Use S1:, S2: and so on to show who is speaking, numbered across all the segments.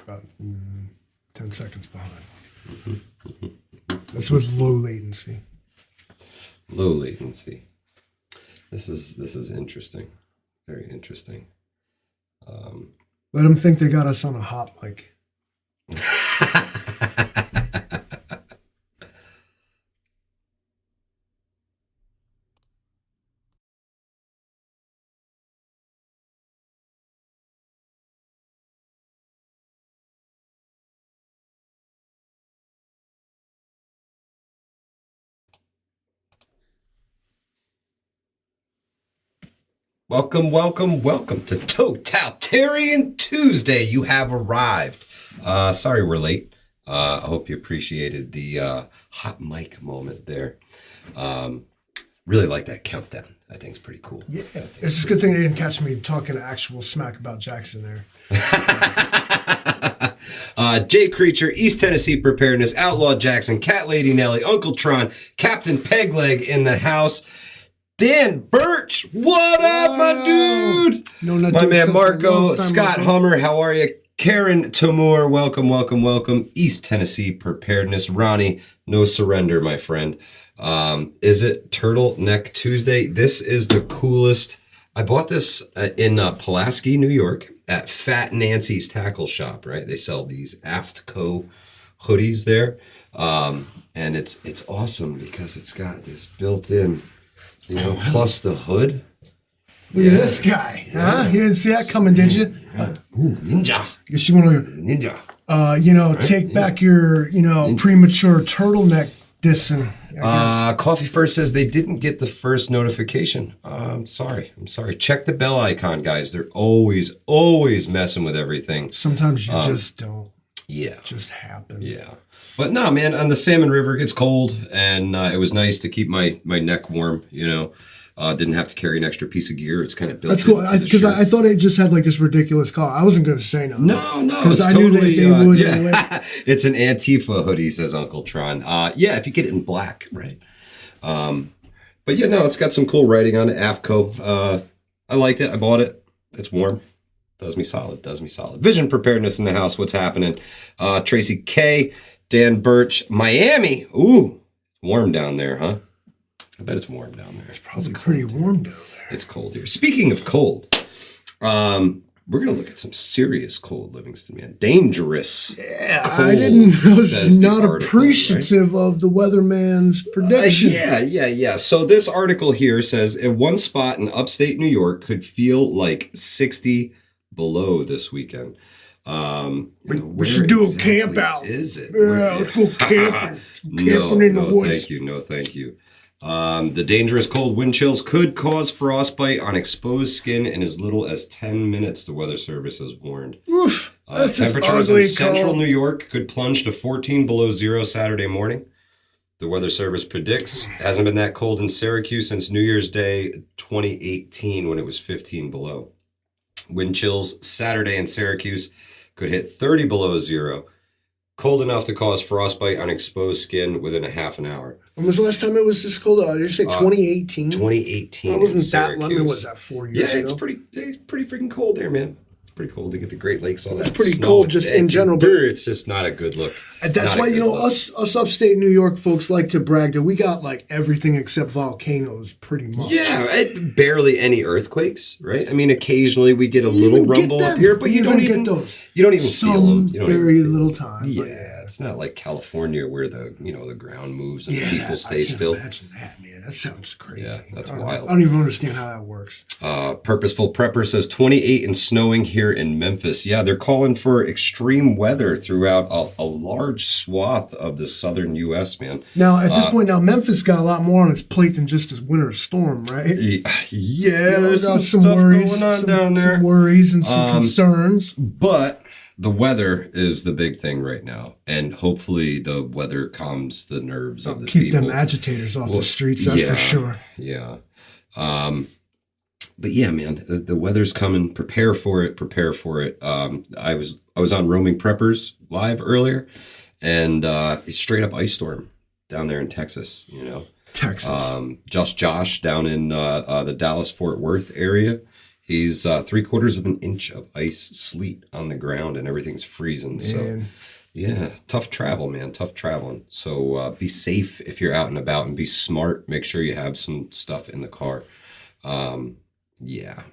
S1: about 10 seconds behind. That's with low latency.
S2: Low latency. This is interesting. Very interesting.
S1: Let them think they got us on a hot mic.
S2: Welcome to Totalitarian Tuesday. You have arrived. Sorry we're late. I hope you appreciated the hot mic moment there. Really like that countdown. I think it's pretty cool.
S1: Yeah, it's just a good thing they didn't catch me talking actual smack about Jackson there.
S2: Jay Creature, East Tennessee Preparedness, Outlaw Jackson, Cat Lady Nelly, Uncle Tron, Captain Pegleg in the house. Dan Birch, what up, my dude?
S1: No,
S2: my man Marco, Scott Hummer, how are you? Karen Tamur, welcome. East Tennessee Preparedness. Ronnie, no surrender, my friend. Is it Turtleneck Tuesday? This is the coolest. I bought this in Pulaski, New York at Fat Nancy's Tackle Shop, right? They sell these AFTCO hoodies there. And it's awesome because it's got this built-in, plus the hood.
S1: Look at this guy, huh? You didn't see that coming, did you?
S2: Ninja.
S1: Guess you want to,
S2: Ninja.
S1: take back your, premature turtleneck dissing.
S2: Coffee First says they didn't get the first notification. I'm sorry. Check the bell icon, guys. They're always messing with everything.
S1: Sometimes you just don't.
S2: Yeah.
S1: It just happens.
S2: Yeah. But no, man, on the Salmon River, it gets cold, and it was nice to keep my neck warm, Didn't have to carry an extra piece of gear. It's kind of built.
S1: That's cool, because I thought it just had like this ridiculous color. I wasn't going to say no.
S2: No,
S1: because I knew that they would.
S2: Yeah.
S1: Anyway.
S2: It's an Antifa hoodie, says Uncle Tron. If you get it in black, right? But it's got some cool writing on it. AFTCO. I liked it. I bought it. It's warm. Does me solid. Vision Preparedness in the house. What's happening? Tracy K, Dan Birch, Miami. Ooh, warm down there, huh? I bet it's warm down there.
S1: It's probably pretty warm down there.
S2: It's cold here. Speaking of cold, we're going to look at some serious cold, Livingston, man. Dangerous.
S1: Yeah,
S2: cold,
S1: I didn't know. Not
S2: article,
S1: appreciative of the weatherman's prediction.
S2: Yeah. So this article here says at one spot in upstate New York could feel like 60 below this weekend.
S1: We should do a camp out.
S2: Is it?
S1: Yeah, let's go camping. Camping in the woods.
S2: Thank you. The dangerous cold wind chills could cause frostbite on exposed skin in as little as 10 minutes, the Weather Service has warned.
S1: Oof, that's
S2: temperatures
S1: ugly
S2: in central
S1: cold.
S2: New York could plunge to 14 below zero Saturday morning. The Weather Service predicts it hasn't been that cold in Syracuse since New Year's Day 2018 when it was 15 below. Wind chills Saturday in Syracuse could hit 30 below zero. Cold enough to cause frostbite on exposed skin within a half an hour.
S1: When was the last time it was this cold? Did you say 2018?
S2: 2018.
S1: That wasn't that long. When was that, 4 years ago?
S2: Yeah, it's pretty freaking cold there, man. It's pretty cold to get the Great Lakes, all that.
S1: It's pretty
S2: snow.
S1: cold just in general. But
S2: it's just not a good look.
S1: That's why, us upstate New York folks like to brag that we got like everything except volcanoes pretty much.
S2: Yeah, barely any earthquakes, right? I mean, occagrooccasionally we get a little rumble up here, but you don't even get those. You don't even feel them. You don't
S1: very little time.
S2: Yeah. It's not like California where the ground moves and people stay still.
S1: Imagine that, man. That sounds crazy.
S2: Yeah, that's wild.
S1: I don't even understand how that works.
S2: Purposeful Prepper says 28 and snowing here in Memphis. Yeah, they're calling for extreme weather throughout a large swath of the southern U.S., man.
S1: Now, at this point, Memphis got a lot more on its plate than just a winter storm, right?
S2: Yeah, there's some stuff
S1: worries,
S2: going on down there.
S1: Some worries and some concerns.
S2: But the weather is the big thing right now, and hopefully the weather calms the nerves of the people.
S1: Keep them agitators off the streets, that's for sure.
S2: Yeah. But yeah, man, the weather's coming. Prepare for it. I was on Roaming Preppers live earlier, and it's straight up ice storm down there in Texas,
S1: Texas.
S2: Josh down in the Dallas-Fort Worth area. He's 3/4 of an inch of ice, sleet on the ground, and everything's freezing.
S1: Man.
S2: So, yeah, tough travel, man. Tough traveling. So be safe if you're out and about, and be smart. Make sure you have some stuff in the car. Yeah.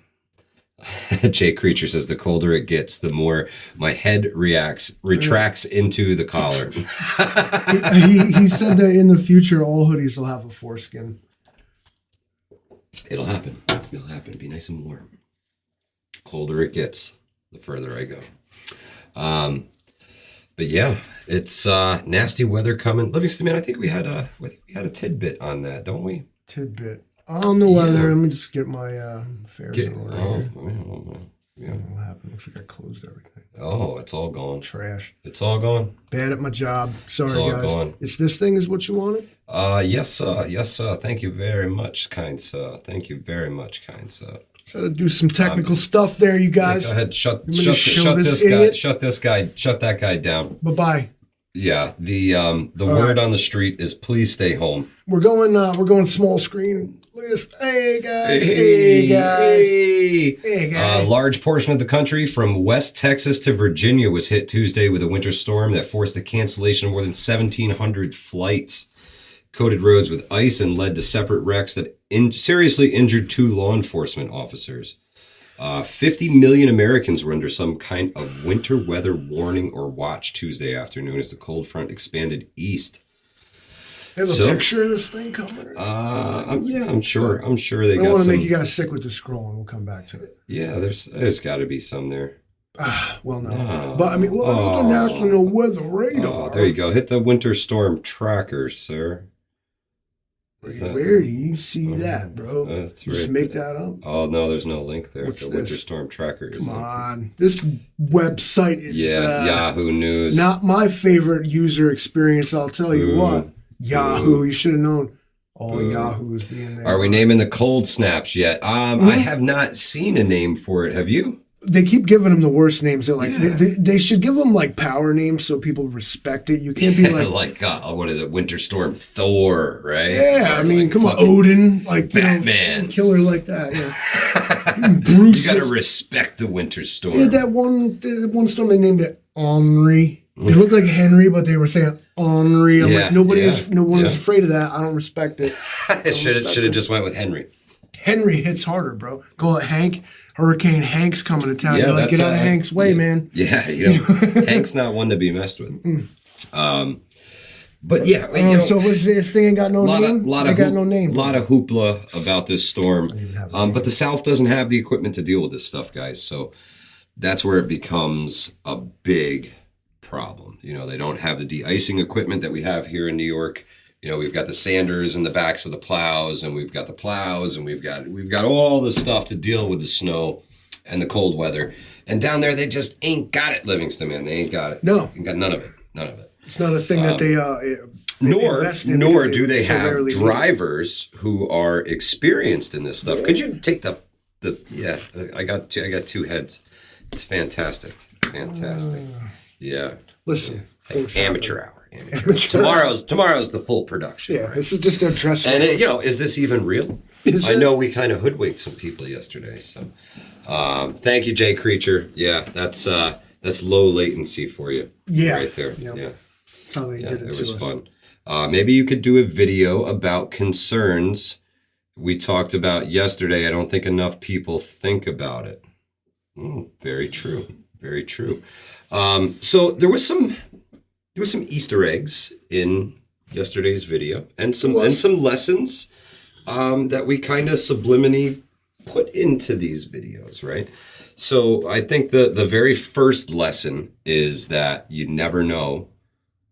S2: Jay Creature says the colder it gets, the more my head retracts into the collar.
S1: he said that in the future, all hoodies will have a foreskin.
S2: It'll happen. It'll happen. Be nice and warm. Colder it gets, the further I go. But yeah, it's nasty weather coming. Livingston, man, I think we had a tidbit on that, don't we?
S1: Tidbit on the weather. Let me just get my affairs in order.
S2: Yeah.
S1: What happened? Looks like I closed everything.
S2: Oh, it's all gone.
S1: Trash.
S2: It's all gone.
S1: Bad at my job. Sorry,
S2: It's all
S1: guys.
S2: gone.
S1: It's this thing is what you wanted?
S2: Yes, sir. Yes, sir. Thank you very much, kind sir. Thank you very much, kind sir.
S1: Try to do some technical stuff there, you guys.
S2: Go ahead. Shut
S1: this
S2: guy. Shut that guy down.
S1: Bye-bye.
S2: Yeah. The word on the street is please stay home.
S1: We're going small screen. Look at this. Hey guys. Hey guys. Hey guys.
S2: Large portion of the country from West Texas to Virginia was hit Tuesday with a winter storm that forced the cancellation of more than 1,700 flights. Coated roads with ice and led to separate wrecks that seriously injured 2 law enforcement officers. 50 million Americans were under some kind of winter weather warning or watch Tuesday afternoon as the cold front expanded east.
S1: Have a picture of this thing coming?
S2: I'm sure. I'm sure they got some.
S1: I don't want to make you guys sick with the scrolling. We'll come back to it.
S2: Yeah, there's got to be some there.
S1: Well, no. But I mean, the National Weather Radar.
S2: There you go. Hit the winter storm tracker, sir.
S1: Where do you see that, bro?
S2: That's
S1: Just
S2: right.
S1: make that up.
S2: Oh no, there's no link there.
S1: What's
S2: the
S1: this?
S2: winter storm tracker is
S1: Come on, this website is
S2: Yahoo News.
S1: Not my favorite user experience. I'll tell you what. Yahoo, you should have known. All Yahoo is being there.
S2: Are we naming the cold snaps yet? I have not seen a name for it. Have you?
S1: They keep giving them the worst names. They're like, they should give them like power names so people respect it. You can't be like,
S2: what is it? Winter Storm Thor, right?
S1: Yeah,
S2: or
S1: I mean, come on, Odin, like
S2: Batman,
S1: killer like that. Yeah. Bruce,
S2: you got to respect the winter storm.
S1: Yeah, that one storm they named it Henri. They looked like Henry, but they were saying Henri. I'm like, no one is afraid of that. I don't respect it.
S2: It should have just went with Henry.
S1: Henry hits harder, bro. Call it Hank. Hurricane Hank's coming to town. You're like, get out of Hank's way, man.
S2: Yeah, Hank's not one to be messed with. But yeah,
S1: so what's this thing? Ain't got no name. No name.
S2: A lot of hoopla about this storm. But the South doesn't have the equipment to deal with this stuff, guys. So that's where it becomes a big problem. They don't have the de-icing equipment that we have here in New York. We've got the sanders in the backs of the plows, and we've got the plows, and we've got all the stuff to deal with the snow and the cold weather. And down there, they just ain't got it, Livingston, man. They ain't got it.
S1: No,
S2: ain't got none of it. None of it.
S1: It's not a thing that they
S2: nor do they have drivers who are experienced in this stuff. Could you take the I got 2 heads. It's fantastic. Yeah.
S1: Listen,
S2: amateur hour. Tomorrow's the full production.
S1: Yeah, right? This is just their dress.
S2: And is this even real? I know we kind of hoodwinked some people yesterday. So, thank you, Jay Creature. Yeah, that's low latency for you.
S1: Yeah,
S2: right there.
S1: Yep.
S2: Yeah,
S1: that's how they did it.
S2: It was fun. Maybe you could do a video about concerns we talked about yesterday. I don't think enough people think about it. Very true. Very true. So there was some Easter eggs in yesterday's video and some lessons that we kind of subliminally put into these videos, right? So I think the very first lesson is that you never know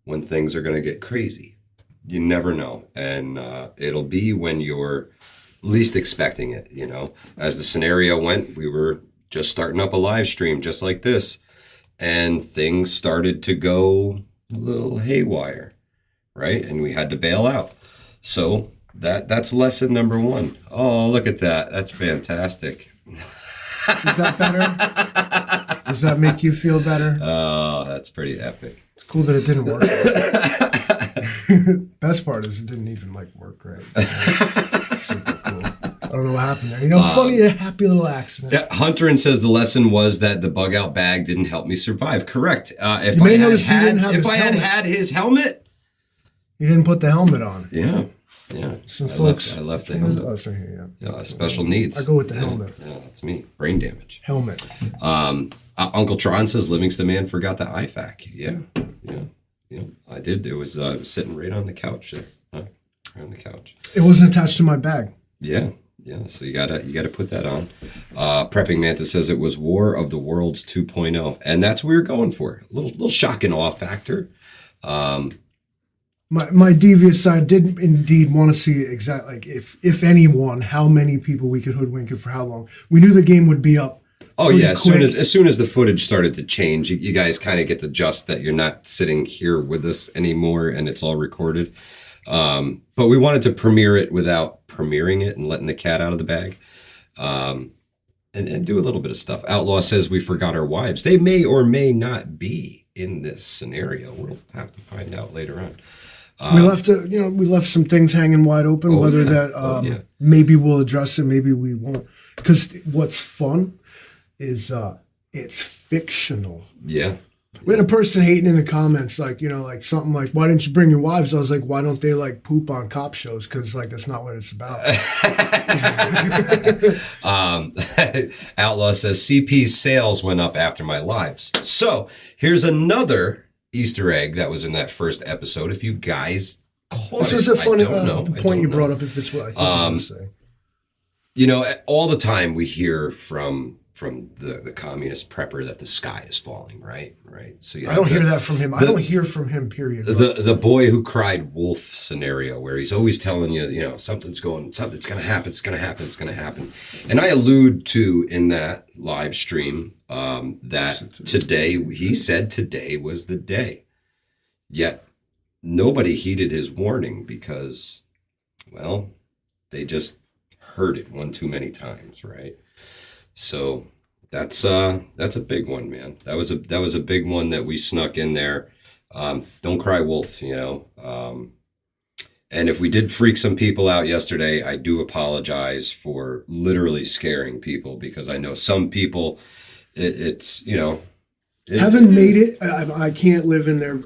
S2: when things are going to get crazy. You never know. And it'll be when you're least expecting it, As the scenario went, we were just starting up a live stream just like this, and things started to go a little haywire, right? And we had to bail out. So that's lesson number 1. Oh, look at that. That's fantastic.
S1: Is that better? Does that make you feel better?
S2: Oh, that's pretty epic.
S1: It's cool that it didn't work. Best part is it didn't even work right. Super cool. I don't know what happened there. You know, funny, a happy little accident.
S2: Hunter and says the lesson was that the bug out bag didn't help me survive. Correct. If I had his helmet,
S1: he didn't put the helmet on.
S2: Yeah.
S1: Some folks.
S2: I left the helmet.
S1: Right here,
S2: yeah. Special needs.
S1: I go with the helmet.
S2: Yeah, that's me. Brain damage.
S1: Helmet.
S2: Uncle Tron says Livingston man forgot the IFAC. Yeah. I did. It was sitting right on the couch there. Right on the couch.
S1: It wasn't attached to my bag.
S2: Yeah. So you gotta put that on. Prepping Mantis says it was War of the Worlds 2.0, and that's what we were going for. A little shock and awe factor.
S1: My devious side did indeed want to see exactly, like, if anyone, how many people we could hoodwink and for how long. We knew the game would be up.
S2: Oh yeah, as soon as the footage started to change, you guys kind of get the just that you're not sitting here with us anymore and it's all recorded. But we wanted to premiere it without premiering it and letting the cat out of the bag. And do a little bit of stuff. Outlaw says we forgot our wives. They may or may not be in this scenario. We'll have to find out later on.
S1: We left some things hanging wide open, maybe we'll address it, maybe we won't. Because what's fun is it's fictional.
S2: Yeah.
S1: We had a person hating in the comments, like, something like, why didn't you bring your wives? I was like, why don't they like poop on cop shows? Because that's not what it's about.
S2: Outlaw says CP's sales went up after my lives. So here's another Easter egg that was in that first episode. If you guys caught
S1: this was a funny point you brought up, if it's what I think you want to say.
S2: All the time we hear from the communist prepper that the sky is falling, right? So
S1: I don't hear that from him. I don't hear from him, period.
S2: The boy who cried wolf scenario, where he's always telling you, something's going to happen. And I allude to in that live stream that today, he said today was the day. Yet nobody heeded his warning because, well, they just heard it one too many times, right? So that's a big one, man. That was a big one that we snuck in there. Don't cry wolf, And if we did freak some people out yesterday, I do apologize for literally scaring people, because I know some people,
S1: haven't made it. I can't live in their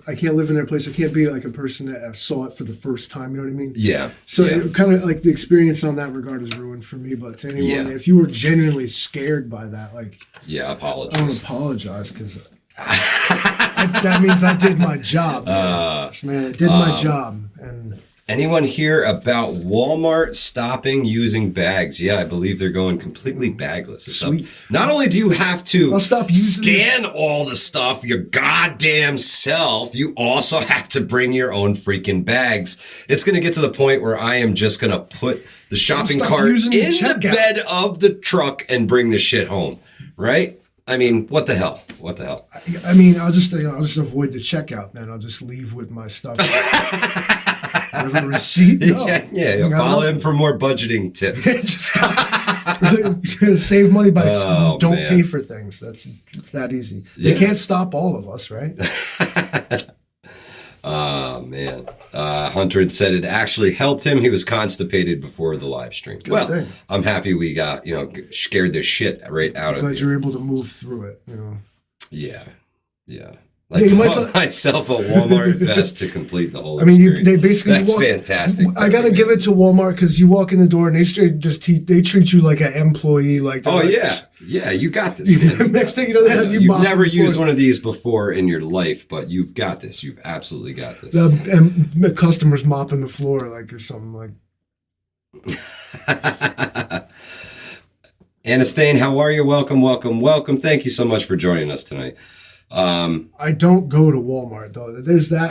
S1: place. I can't be like a person that saw it for the first time. You know what I mean?
S2: Yeah.
S1: So it kind of like the experience on that regard is ruined for me. But to anyone, if you were genuinely scared by that,
S2: apologize.
S1: I want to apologize, because that means I did my job. I did my job. And
S2: anyone hear about Walmart stopping using bags? Yeah, I believe they're going completely bagless.
S1: Sweet.
S2: So not only do you have to
S1: scan
S2: all the stuff your goddamn self, you also have to bring your own freaking bags. It's going to get to the point where I am just going to put the shopping cart in the bed of the truck and bring the shit home, right? I mean, what the hell?
S1: I mean, I'll just avoid the checkout, man. I'll just leave with my stuff. Have a receipt? No.
S2: Yeah. Follow him for more budgeting tips.
S1: Just save money by don't pay for things. It's that easy. They can't stop all of us, right?
S2: Oh, man. Hunter had said it actually helped him. He was constipated before the live stream.
S1: Good thing.
S2: I'm happy we got, scared the shit right out of you.
S1: Glad you're able to move through it,
S2: Yeah. You bought myself a Walmart vest to complete the whole experience.
S1: They basically
S2: that's fantastic.
S1: I gotta give it to Walmart, because you walk in the door and they treat you like an employee.
S2: Yeah, you got this. Man.
S1: Next thing you know, they have you.
S2: You've never used one of these before in your life, but you've got this. You've absolutely got this.
S1: And the customers mopping the floor or something like.
S2: Anastain, how are you? Welcome. Thank you so much for joining us tonight.
S1: I don't go to Walmart though. There's that.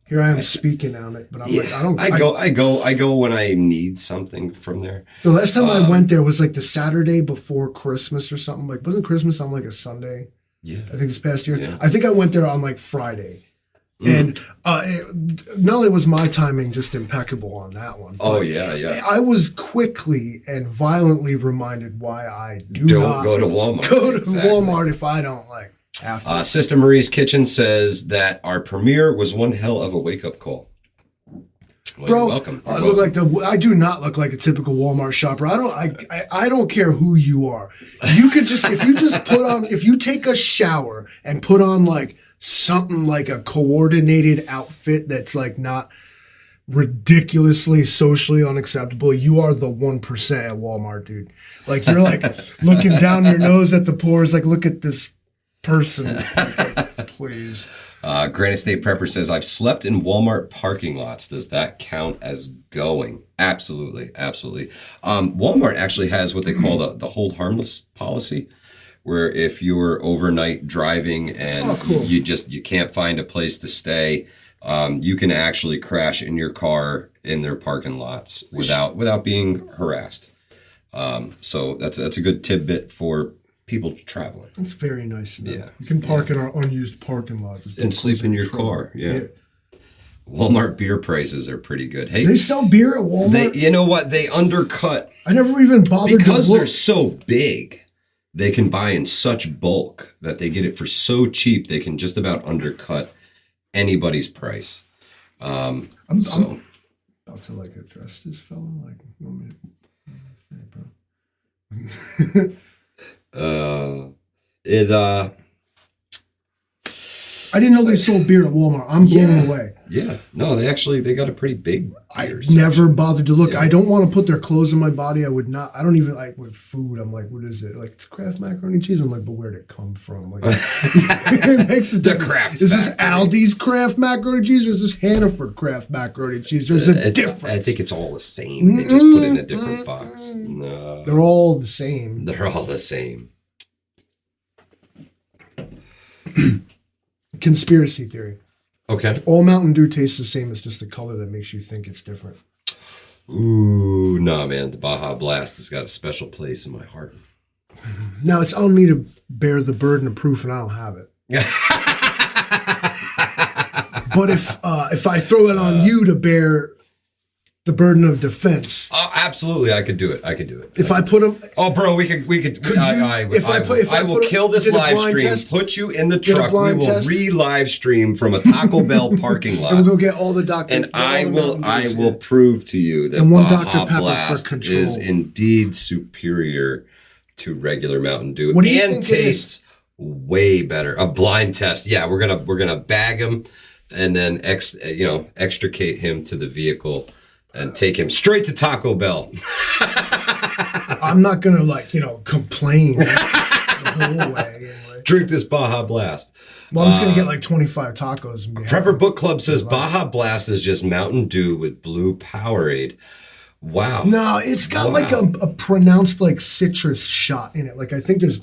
S1: Here I am speaking on it, but I
S2: go when I need something from there.
S1: The last time I went there was the Saturday before Christmas or something. Wasn't Christmas on a Sunday?
S2: Yeah.
S1: I think this past year. Yeah. I think I went there on Friday. And not only was my timing just impeccable on that one.
S2: Oh, yeah.
S1: I was quickly and violently reminded why I don't
S2: go to Walmart.
S1: Go to Walmart if I don't after.
S2: Sister Marie's Kitchen says that our premiere was one hell of a wake-up call. Well,
S1: bro.
S2: you're welcome.
S1: I do not look like a typical Walmart shopper. I don't care who you are. You could just if you take a shower and put on like something like a coordinated outfit that's like not ridiculously socially unacceptable, you are the 1% at Walmart, dude. Like you're like looking down your nose at the pores, like look at this person, please.
S2: Granite State Prepper says, I've slept in Walmart parking lots. Does that count as going? Absolutely. Absolutely. Walmart actually has what they call the hold harmless policy, where if you're overnight driving and you can't find a place to stay, you can actually crash in your car in their parking lots without being harassed. So that's a good tidbit for people traveling.
S1: That's very nice.
S2: Yeah.
S1: You can park in our unused parking lot.
S2: And sleep in your car. Yeah. Walmart beer prices are pretty good. Hey,
S1: they sell beer at Walmart?
S2: You know what? They undercut.
S1: I never even bothered
S2: because
S1: to look.
S2: They're so big. They can buy in such bulk that they get it for so cheap. They can just about undercut anybody's price. I'm
S1: about to like address this fellow. Like, you want me to say, bro? I didn't know they sold beer at Walmart. I'm blown away.
S2: Yeah. No, they got a pretty big
S1: beer section. Never bothered to look. Yeah. I don't want to put their clothes in my body. I would not. I don't even like with food. I'm like, what is it? Like, it's Kraft macaroni and cheese. I'm like, but where'd it come from? Like, it makes a difference.
S2: Kraft
S1: is this Aldi's Kraft macaroni and cheese or is this Hannaford Kraft macaroni and cheese? There's a difference.
S2: I think it's all the same. They just put it in a different box. No.
S1: They're all the same.
S2: They're all the same.
S1: Conspiracy theory.
S2: Okay.
S1: All Mountain Dew tastes the same. It's just the color that makes you think it's different.
S2: Ooh, nah, man. The Baja Blast has got a special place in my heart.
S1: Now it's on me to bear the burden of proof, and I don't have it. But if I throw it on you to bear the burden of defense.
S2: Absolutely, I could do it.
S1: If I put them,
S2: bro, we could. I will kill this live stream. Put you in the truck. We will re-live stream from a Taco Bell parking lot.
S1: And we'll go get all the Dr.
S2: And I will prove to you that Baja Blast is indeed superior to regular Mountain Dew and tastes way better. A blind test. Yeah, we're gonna bag him and then extricate him to the vehicle. And take him straight to Taco Bell.
S1: I'm not going to, complain the whole way. Anyway.
S2: Drink this Baja Blast.
S1: Well, I'm just going to get like 25 tacos. And
S2: Prepper Book Club says Baja Blast is just Mountain Dew with blue Powerade. Wow.
S1: No, it's got like a pronounced like citrus shot in it. Like I think there's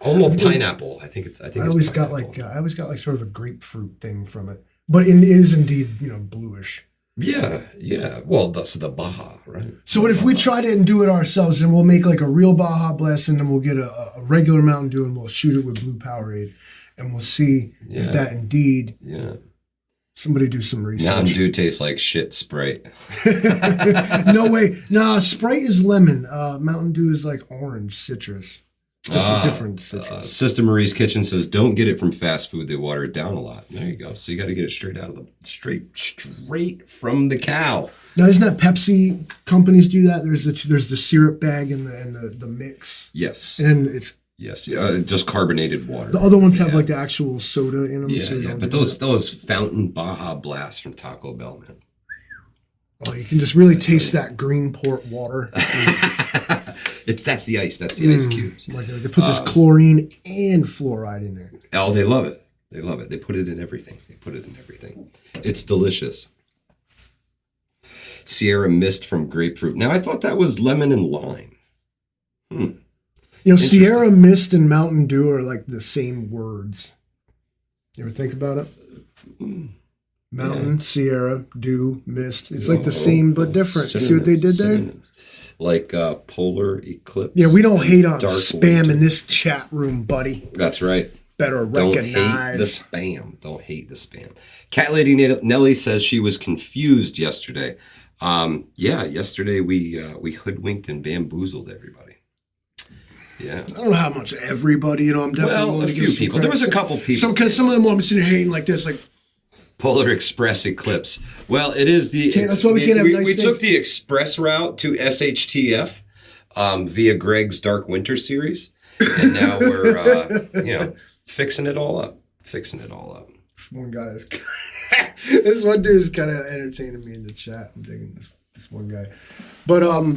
S2: almost pineapple. I think
S1: I always got like sort of a grapefruit thing from it. But it is indeed, bluish.
S2: Yeah. Well, that's the Baja, right?
S1: So what if we try to do it ourselves and we'll make like a real Baja Blast and then we'll get a regular Mountain Dew and we'll shoot it with blue Powerade and we'll see if that indeed.
S2: Yeah.
S1: Somebody do some research.
S2: Mountain Dew tastes like shit Sprite.
S1: No way. Nah, Sprite is lemon. Mountain Dew is like orange citrus. Different citrus.
S2: Sister Marie's Kitchen says, don't get it from fast food. They water it down a lot. There you go. So you got to get it straight straight from the cow.
S1: Now, isn't that Pepsi companies do that? There's the syrup bag and the mix.
S2: Yes.
S1: And it's
S2: just carbonated water.
S1: The other ones have like the actual soda in them.
S2: Yeah, but those fountain Baja Blasts from Taco Bell, man.
S1: Oh, you can just really taste that green port water.
S2: That's the ice. That's the ice cubes.
S1: Like they put this chlorine and fluoride in there.
S2: Oh, they love it. They put it in everything. It's delicious. Sierra Mist from grapefruit. Now I thought that was lemon and lime.
S1: Sierra Mist and Mountain Dew are like the same words. You ever think about it? Mountain, Sierra, Dew, Mist. It's like the same but different. See what they did there?
S2: Like polar eclipse.
S1: Yeah, we don't hate on spam in this chat room, buddy.
S2: That's right.
S1: Better recognize.
S2: Don't hate the spam. Cat Lady Nelly says she was confused yesterday. Yesterday we hoodwinked and bamboozled everybody. Yeah.
S1: I don't know how much everybody, I'm definitely
S2: a few people. There was a couple people.
S1: Some of them want me sitting here hating like this, like
S2: Polar Express eclipse. Well, it is the.
S1: That's why we can't have nice
S2: we
S1: things.
S2: took the express route to SHTF via Greg's Dark Winter series, and now we're fixing it all up.
S1: One guy, this one dude is kind of entertaining me in the chat. I'm digging this one guy, but I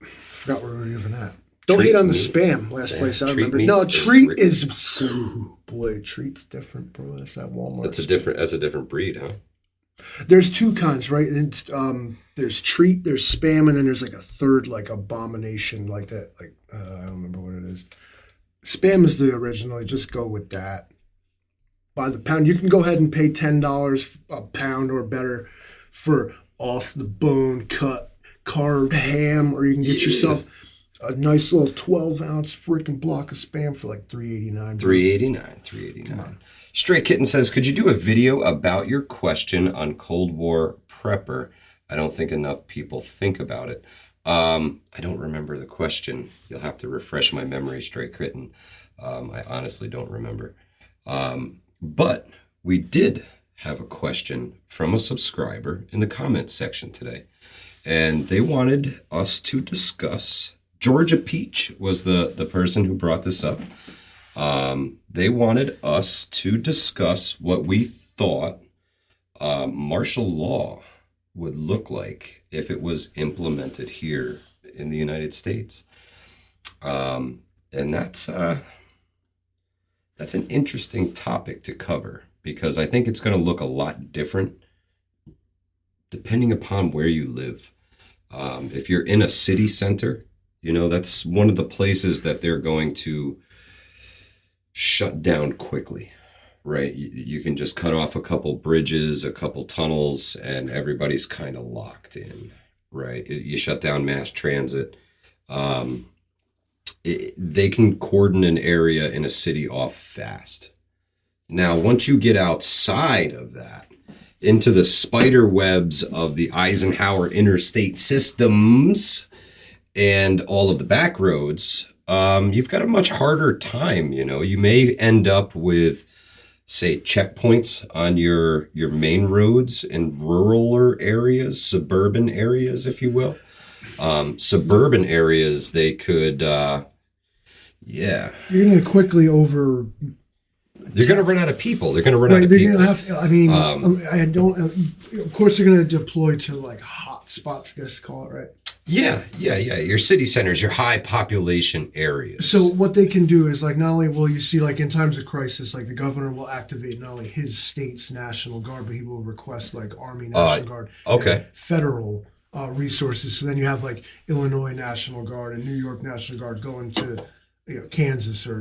S1: forgot where we were even at. Don't hate on the spam. Last place I remember. No, treat is. Boy, treat's different, bro. That's that Walmart.
S2: That's a different breed, huh?
S1: There's two kinds, right? There's treat, there's spam, and then there's like a third, like abomination, like that. Like I don't remember what it is. Spam is the original. You just go with that. By the pound, you can go ahead and pay $10 a pound or better for off the bone cut carved ham, or you can get yourself a nice little 12-ounce freaking block of spam for like $3.89.
S2: $3.89. Stray Kitten says, could you do a video about your question on Cold War prepper? I don't think enough people think about it. I don't remember the question. You'll have to refresh my memory, Stray Kitten. I honestly don't remember. But we did have a question from a subscriber in the comments section today. And they wanted us to discuss... Georgia Peach was the person who brought this up. They wanted us to discuss what we thought martial law would look like if it was implemented here in the United States. And that's an interesting topic to cover, because I think it's going to look a lot different depending upon where you live. If you're in a city center, that's one of the places that they're going to shut down quickly, right? You can just cut off a couple bridges, a couple tunnels, and everybody's kind of locked in, right? You shut down mass transit. They can cordon an area in a city off fast. Now, once you get outside of that, into the spider webs of the Eisenhower interstate systems and all of the back roads, you've got a much harder time. You may end up with, say, checkpoints on your main roads in rural areas, suburban areas, if you will. Suburban areas, they could, You're
S1: going to quickly over...
S2: They're going to run out of people. They're going to run out of people.
S1: Of course, they're going to deploy to like hot spots, I guess call it, right?
S2: Yeah. Your city centers, your high population areas.
S1: So what they can do is like, not only will you see like in times of crisis, like the governor will activate not only his state's National Guard, but he will request like Army National Guard, and federal resources. So then you have like Illinois National Guard and New York National Guard going to Kansas or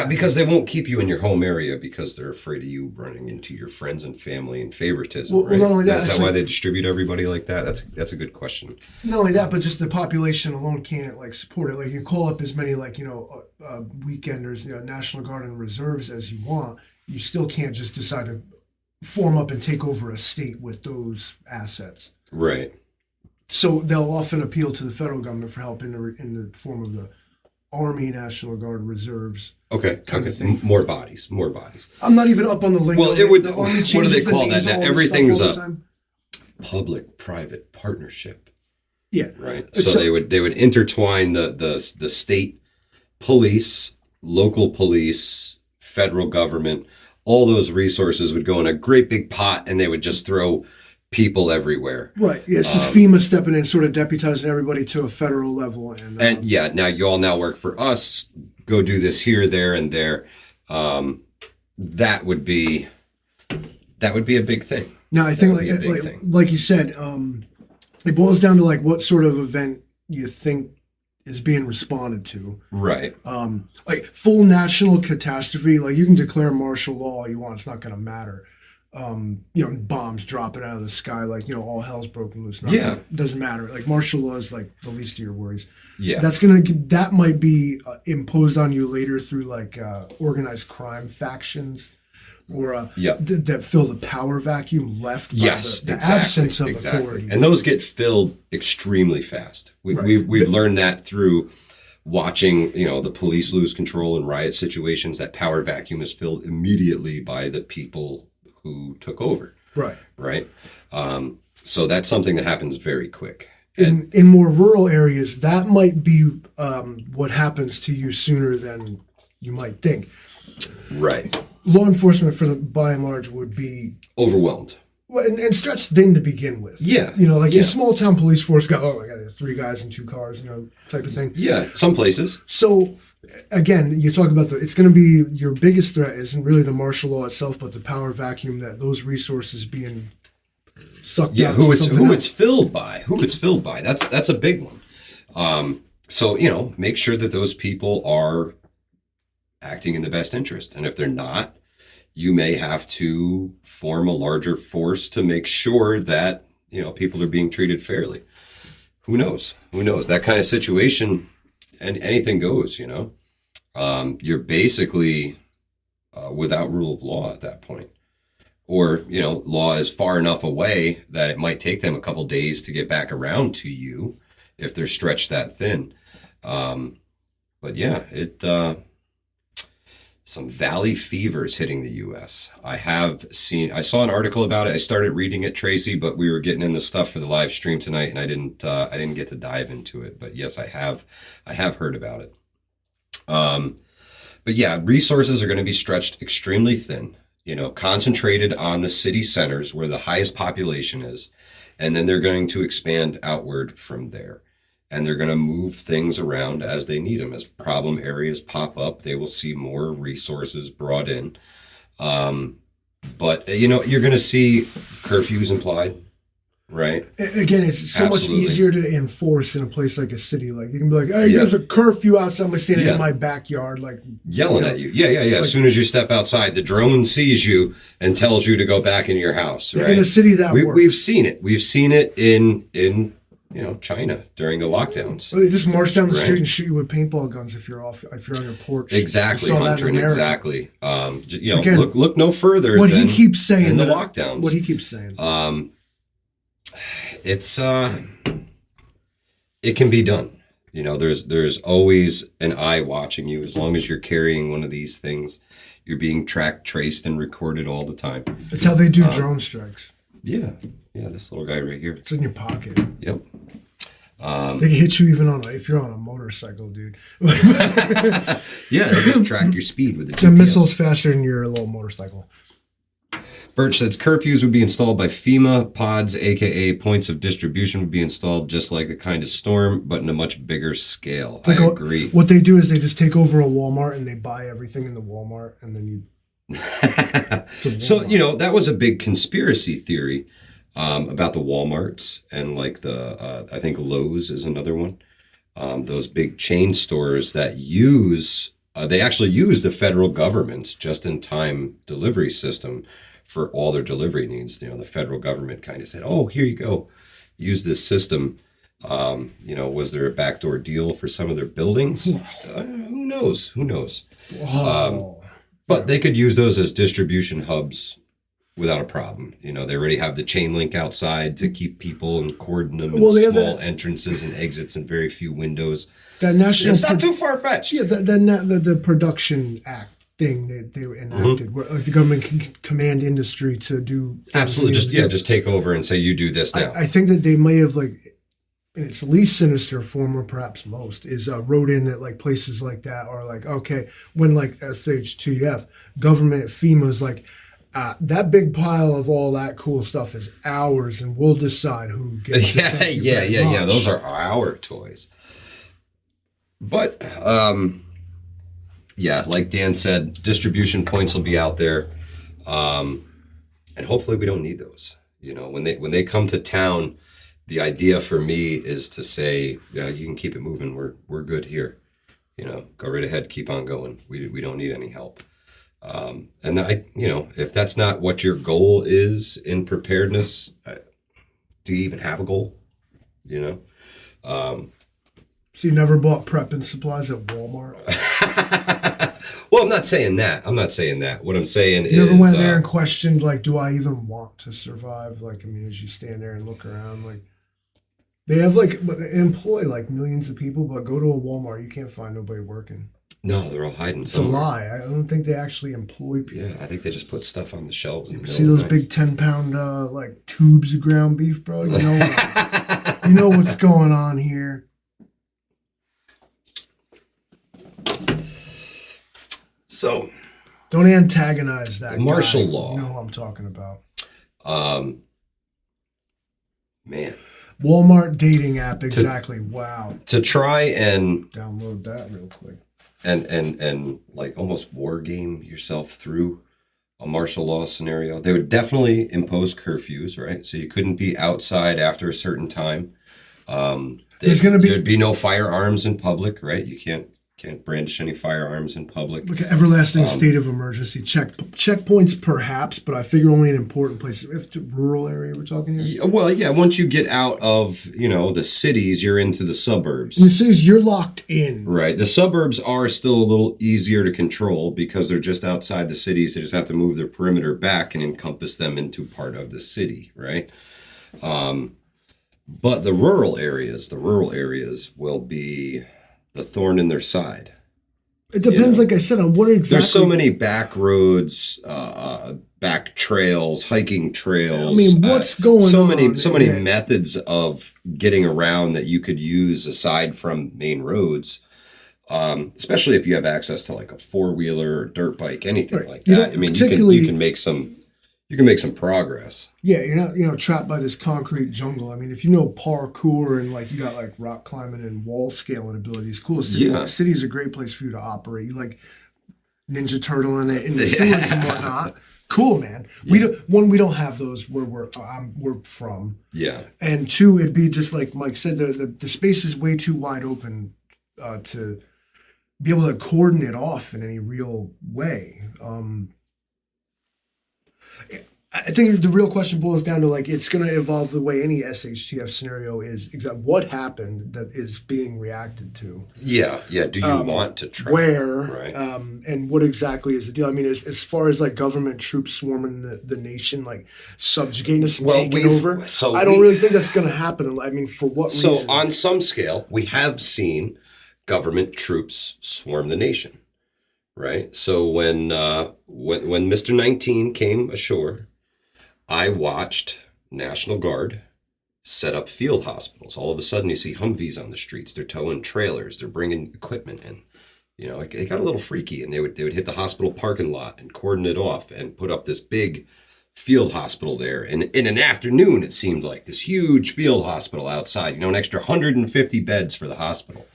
S2: because they won't keep you in your home area because they're afraid of you running into your friends and family and favoritism. Right?
S1: Not only that,
S2: is that why they distribute everybody like that? That's a good question.
S1: Not only that, but just the population alone can't like support it. Like you call up as many weekenders, National Guard and reserves as you want. You still can't just decide to form up and take over a state with those assets.
S2: Right. So
S1: they'll often appeal to the federal government for help in the form of the Army, National Guard, reserves.
S2: Okay. More bodies.
S1: I'm not even up on the lingo.
S2: Well, what do they call that? Everything's a public-private partnership.
S1: Yeah.
S2: Right. So they would intertwine the state police, local police, federal government. All those resources would go in a great big pot, and they would just throw people everywhere.
S1: Right. Yeah, it's just FEMA stepping in, sort of deputizing everybody to a federal level.
S2: Now you all now work for us. Go do this here, there, and there. That would be a big thing.
S1: Now I think like you said, it boils down to like what sort of event you think is being responded to.
S2: Right.
S1: Like full national catastrophe, like you can declare martial law all you want, it's not going to matter. Bombs dropping out of the sky, like, all hell's broken loose. It doesn't matter. Like martial law is like the least of your worries.
S2: Yeah.
S1: That might be imposed on you later through like organized crime factions or that fill the power vacuum left by the absence of authority.
S2: And those get filled extremely fast. We've learned that through watching, the police lose control in riot situations. That power vacuum is filled immediately by the people who took over.
S1: Right.
S2: Right. So that's something that happens very quick.
S1: In more rural areas, that might be what happens to you sooner than you might think.
S2: Right.
S1: Law enforcement, by and large, would be
S2: overwhelmed.
S1: Well, and stretched thin to begin with.
S2: Yeah.
S1: A small town police force got, oh my God, 3 guys in 2 cars, type of thing.
S2: Yeah, some places.
S1: So, again, you talk about it's going to be your biggest threat isn't really the martial law itself, but the power vacuum that those resources being sucked out.
S2: Who it's filled by. That's a big one. So, make sure that those people are acting in the best interest. And if they're not, you may have to form a larger force to make sure that, people are being treated fairly. Who knows? That kind of situation, and anything goes, You're basically without rule of law at that point. Or, law is far enough away that it might take them a couple days to get back around to you if they're stretched that thin. But yeah, some valley fevers hitting the U.S. I saw an article about it. I started reading it, Tracy, but we were getting into stuff for the live stream tonight, and I didn't get to dive into it. But yes, I have heard about it. But yeah, resources are going to be stretched extremely thin, concentrated on the city centers where the highest population is, and then they're going to expand outward from there. And they're going to move things around as they need them. As problem areas pop up, they will see more resources brought in. But, you're going to see curfews implied, right?
S1: Again, it's so much easier to enforce in a place like a city. Like, you can be like, hey, there's a curfew outside. I'm standing in my backyard, like
S2: yelling at you. Yeah. Like, as soon as you step outside, the drone sees you and tells you to go back into your house, right?
S1: In a city that works.
S2: We've seen it. We've seen it in China during the lockdowns.
S1: Well, they just march down the street and shoot you with paintball guns if you're on your porch.
S2: Exactly, Hunter. Exactly. Again, look no further.
S1: What he keeps saying
S2: in the lockdowns.
S1: What he keeps saying.
S2: It can be done. There's always an eye watching you. As long as you're carrying one of these things, you're being tracked, traced, and recorded all the time.
S1: That's how they do drone strikes.
S2: Yeah. Yeah, this little guy right here.
S1: It's in your pocket.
S2: Yep.
S1: They can hit you even if you're on a motorcycle, dude.
S2: Yeah, they just track your speed with the GPS.
S1: The missile's faster than your little motorcycle.
S2: Birch says curfews would be installed by FEMA. Pods, a.k.a. points of distribution, would be installed just like a kind of storm, but in a much bigger scale. I agree.
S1: What they do is they just take over a Walmart and they buy everything in the Walmart, and then you...
S2: So, that was a big conspiracy theory about the Walmarts and like I think Lowe's is another one. Those big chain stores that they actually use the federal government's just-in-time delivery system for all their delivery needs. The federal government kind of said, oh, here you go, use this system. Was there a backdoor deal for some of their buildings? Who knows? But they could use those as distribution hubs without a problem. They already have the chain link outside to keep people and cordon them in small entrances and exits and very few windows. It's not too far-fetched.
S1: Yeah, the Production Act thing that they enacted, where the government can command industry to do...
S2: Absolutely. Just take over and say, you do this now.
S1: I think that they may have, in its least sinister form, or perhaps most, is wrote in that places like that are okay, when SHTF, government, FEMA's that big pile of all that cool stuff is ours, and we'll decide who gets it.
S2: Yeah. Those are our toys. But, like Dan said, distribution points will be out there. And hopefully we don't need those. When they come to town, the idea for me is to say, yeah, you can keep it moving. We're good here. Go right ahead. Keep on going. We don't need any help. And if that's not what your goal is in preparedness, do you even have a goal?
S1: So you never bought prep and supplies at Walmart?
S2: Well, I'm not saying that. What I'm saying is...
S1: You never went there and questioned, do I even want to survive? As you stand there and look around, they have, employ, millions of people, but go to a Walmart, you can't find nobody working.
S2: No, they're all hiding
S1: It's
S2: somewhere.
S1: a lie. I don't think they actually employ people.
S2: Yeah, I think they just put stuff on the shelves. In the
S1: See
S2: middle
S1: those
S2: of the night.
S1: big 10-pound like tubes of ground beef, bro? You know what's going on here.
S2: So,
S1: don't antagonize that
S2: martial
S1: guy.
S2: law.
S1: You know who I'm talking about.
S2: Man.
S1: Walmart dating app, exactly. Wow.
S2: To try and
S1: download that real quick.
S2: And like almost war game yourself through a martial law scenario. They would definitely impose curfews, right? So you couldn't be outside after a certain time. There'd be no firearms in public, right? You can't brandish any firearms in public.
S1: Like an everlasting state of emergency. Checkpoints, perhaps, but I figure only in important places. If it's a rural area we're talking here.
S2: Well, yeah. Once you get out of the cities, you're into the suburbs.
S1: In the cities, you're locked in.
S2: Right. The suburbs are still a little easier to control because they're just outside the cities. They just have to move their perimeter back and encompass them into part of the city, right? But the rural areas will be the thorn in their side.
S1: It depends, like I said, on what exactly.
S2: There's so many back roads, back trails, hiking trails.
S1: I mean, what's going on?
S2: So many methods of getting around that you could use aside from main roads. Especially if you have access to like a 4-wheeler or dirt bike, anything like that. I mean, you can make some progress.
S1: Yeah, you're not trapped by this concrete jungle. I mean, if you know parkour and like you got like rock climbing and wall scaling abilities, cool. City is a great place for you to operate. You like Ninja Turtle in the sewers and whatnot. Cool, man. Yeah. We don't have those where we're from.
S2: Yeah.
S1: And 2, it'd be just like Mike said, the space is way too wide open to be able to cordon it off in any real way. I think the real question boils down to like it's going to evolve the way any SHTF scenario is. What happened that is being reacted to? Yeah. Do you want to try? Where? Right. And what exactly is the deal? I mean, as far as like government troops swarming the nation, like subjugating us and taking over, I don't really think that's going to happen. I mean, for what reason?
S2: So on some scale, we have seen government troops swarm the nation, right? So when Mr. 19 came ashore, I watched National Guard set up field hospitals. All of a sudden, you see Humvees on the streets. They're towing trailers. They're bringing equipment in. It got a little freaky, and they would hit the hospital parking lot and cordon it off and put up this big field hospital there. And in an afternoon, it seemed like this huge field hospital outside. An extra 150 beds for the hospital.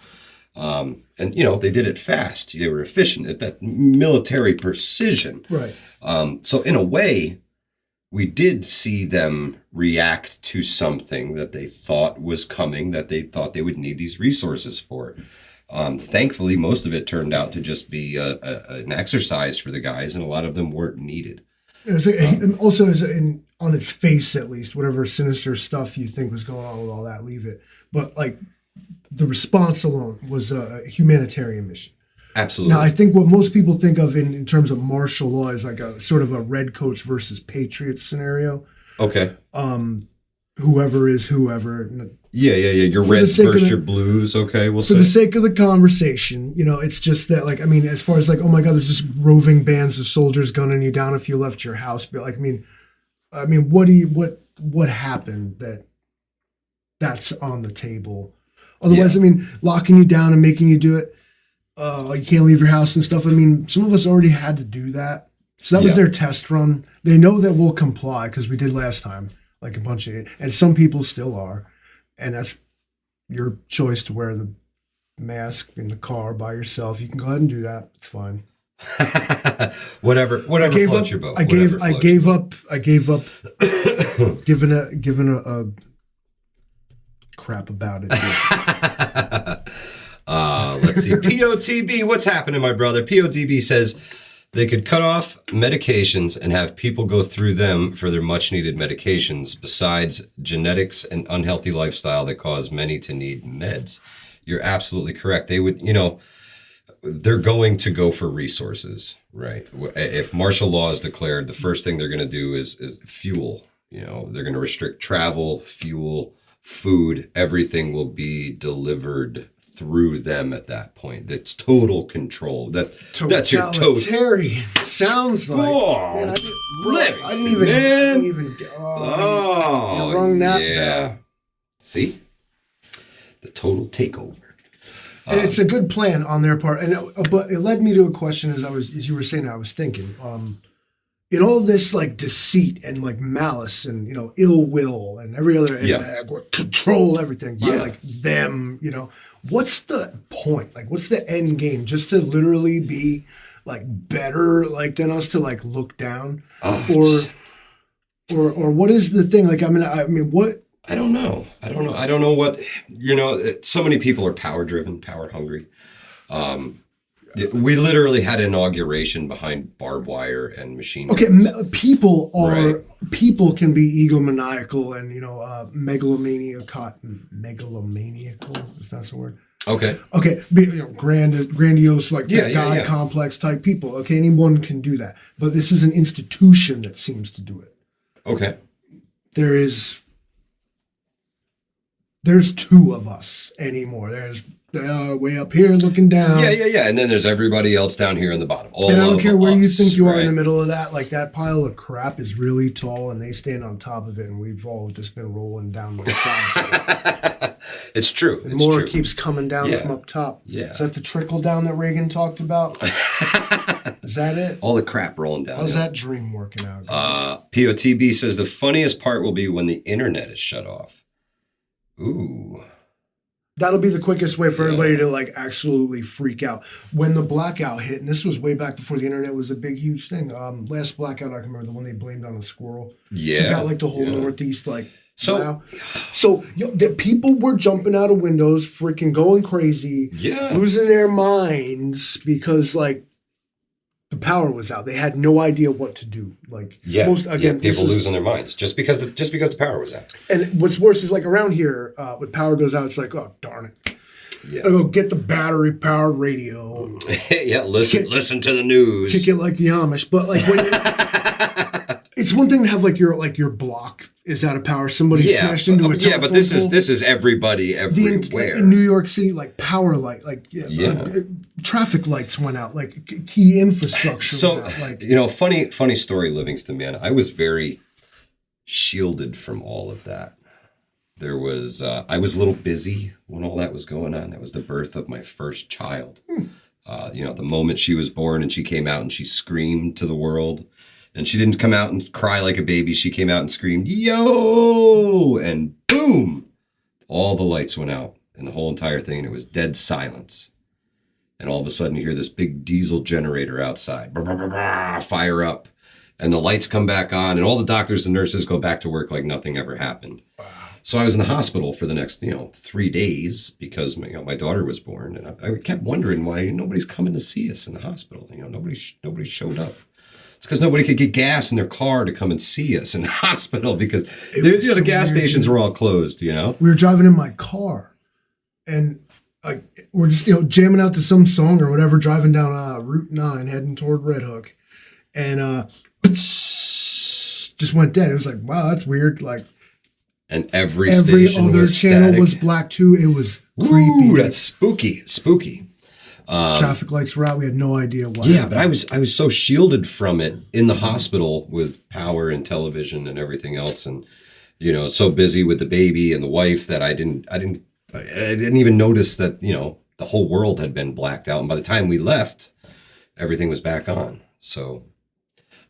S2: And they did it fast. They were efficient at that military precision.
S1: Right.
S2: So in a way, we did see them react to something that they thought was coming, that they thought they would need these resources for. Thankfully, most of it turned out to just be an exercise for the guys, and a lot of them weren't needed.
S1: And also, on its face, at least, whatever sinister stuff you think was going on with all that, leave it. But like the response alone was a humanitarian mission.
S2: Absolutely.
S1: Now, I think what most people think of in terms of martial law is like a sort of a redcoats versus patriots scenario.
S2: Okay.
S1: Whoever is whoever.
S2: Yeah. Your reds versus your blues. Okay,
S1: for the sake of the conversation, it's just that, like, I mean, as far as like, oh my God, there's just roving bands of soldiers gunning you down if you left your house. But like, I mean, what happened that's on the table? Otherwise, I mean, locking you down and making you do it. You can't leave your house and stuff. I mean, some of us already had to do that. So that was their test run. They know that we'll comply because we did last time, like a bunch of, and some people still are. And that's your choice to wear the mask in the car by yourself. You can go ahead and do that. It's fine.
S2: whatever floats your boat.
S1: I gave up giving a crap about it.
S2: Let's see. POTB, what's happening, my brother? POTB says they could cut off medications and have people go through them for their much-needed medications, besides genetics and unhealthy lifestyle that cause many to need meds. You're absolutely correct. They would, they're going to go for resources, right? If martial law is declared, the first thing they're going to do is fuel. They're going to restrict travel, fuel, food. Everything will be delivered through them at that point. That's total control. That's your
S1: totalitarian. Sounds like.
S2: Oh,
S1: man, I didn't even.
S2: Oh,
S1: you rung that
S2: yeah.
S1: bell.
S2: See, the total takeover.
S1: And it's a good plan on their part, but it led me to a question as you were saying. I was thinking, in all this like deceit and like malice and ill will and every other control everything by like them. What's the point? Like, what's the end game? Just to literally be like better like than us, to like look down, or what is the thing? Like, I mean, what?
S2: I don't know. I don't know what, so many people are power driven, power hungry. We literally had an inauguration behind barbed wire and machine guns.
S1: Okay, people can be egomaniacal and megalomaniacal, if that's the word.
S2: Okay,
S1: grandiose, like God complex type people. Okay, anyone can do that, but this is an institution that seems to do it.
S2: Okay,
S1: there's two of us anymore. There's way up here looking down.
S2: Yeah. And then there's everybody else down here in the bottom.
S1: And I don't care where you think you are in the middle of that. Like, that pile of crap is really tall, and they stand on top of it, and we've all just been rolling down the sides.
S2: It's true.
S1: And more keeps coming down from up top.
S2: Yeah.
S1: Is that the trickle down that Reagan talked about? Is that it?
S2: All the crap rolling down.
S1: How's that dream working out, guys?
S2: POTB says the funniest part will be when the internet is shut off. Ooh.
S1: That'll be the quickest way for everybody to like absolutely freak out. When the blackout hit, and this was way back before the internet was a big, huge thing. Last blackout, I can remember the one they blamed on a squirrel.
S2: Yeah.
S1: Took out like the whole Northeast, like. So the people were jumping out of windows, freaking going crazy, losing their minds because like the power was out. They had no idea what to do. Like
S2: people losing their minds just because the power was out.
S1: And what's worse is like around here, when power goes out, it's like, oh darn it. Yeah. I go get the battery powered radio.
S2: Listen to the news.
S1: Kick it like the Amish, but like when it's one thing to have like your block is out of power. Somebody smashed into a telephone
S2: but this is everybody everywhere.
S1: In New York City, like power light, like traffic lights went out, like key infrastructure.
S2: So
S1: went out,
S2: funny story, Livingston, man. I was very shielded from all of that. There was I was a little busy when all that was going on. That was the birth of my first child. The moment she was born and she came out and she screamed to the world. And she didn't come out and cry like a baby. She came out and screamed, "Yo!" And boom! All the lights went out and the whole entire thing. And it was dead silence. And all of a sudden you hear this big diesel generator outside. Bah, bah, bah, bah, fire up. And the lights come back on. And all the doctors and nurses go back to work like nothing ever happened. Wow. So I was in the hospital for the next 3 days because my daughter was born. And I kept wondering why nobody's coming to see us in the hospital. Nobody showed up. It's because nobody could get gas in their car to come and see us in the hospital because the gas stations were all closed, We
S1: were driving in my car and we're just, jamming out to some song or whatever, driving down Route 9, heading toward Red Hook. And just went dead. It was like, wow, that's weird. Like,
S2: and every station
S1: other
S2: was
S1: channel
S2: static.
S1: was black too. It was creepy.
S2: Ooh, that's spooky.
S1: Traffic lights were out. We had no idea why.
S2: Yeah, but I was so shielded from it in the hospital with power and television and everything else, and so busy with the baby and the wife that I didn't even notice that the whole world had been blacked out. And by the time we left, everything was back on. So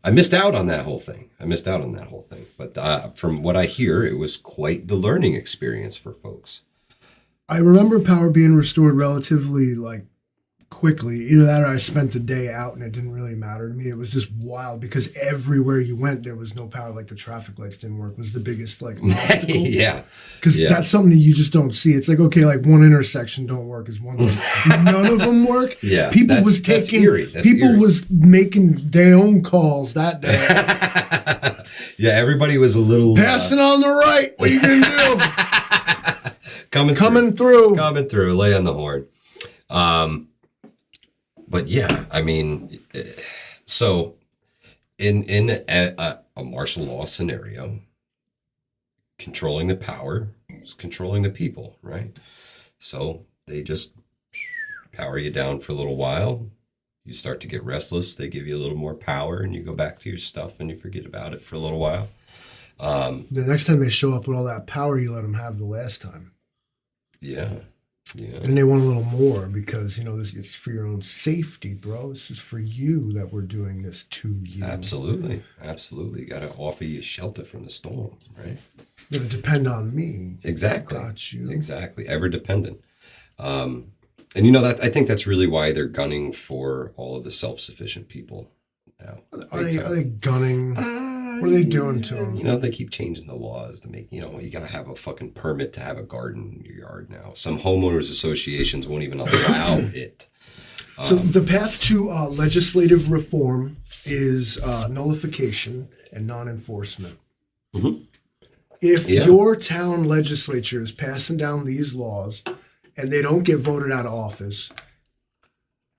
S2: I missed out on that whole thing. But from what I hear, it was quite the learning experience for folks.
S1: I remember power being restored relatively quickly. Either that or I spent the day out and it didn't really matter to me. It was just wild because everywhere you went there was no power. Like the traffic lights didn't work was the biggest obstacle.
S2: Yeah.
S1: Because that's something that you just don't see. It's like, okay, one intersection don't work is one thing. None of them work.
S2: Yeah.
S1: People was making their own calls that day.
S2: Yeah, everybody was a little
S1: passing on the right. What are you gonna do? Coming through.
S2: Lay on the horn. But yeah, I mean, so in a martial law scenario, controlling the power is controlling the people, right? So they just power you down for a little while. You start to get restless. They give you a little more power, and you go back to your stuff, and you forget about it for a little while.
S1: The next time they show up with all that power you let them have the last time.
S2: Yeah. Yeah.
S1: And they want a little more because, this is for your own safety, bro. This is for you that we're doing this to you.
S2: Absolutely. Absolutely. Got to offer you shelter from the storm, right?
S1: It'll depend on me.
S2: Exactly.
S1: Got you.
S2: Exactly. Ever dependent. And that I think that's really why they're gunning for all of the self-sufficient people now.
S1: Are they gunning? What are they doing to them?
S2: They keep changing the laws to make, you got to have a fucking permit to have a garden in your yard now. Some homeowners associations won't even allow it.
S1: So the path to legislative reform is nullification and non-enforcement.
S2: Mm-hmm.
S1: If your town legislature is passing down these laws and they don't get voted out of office,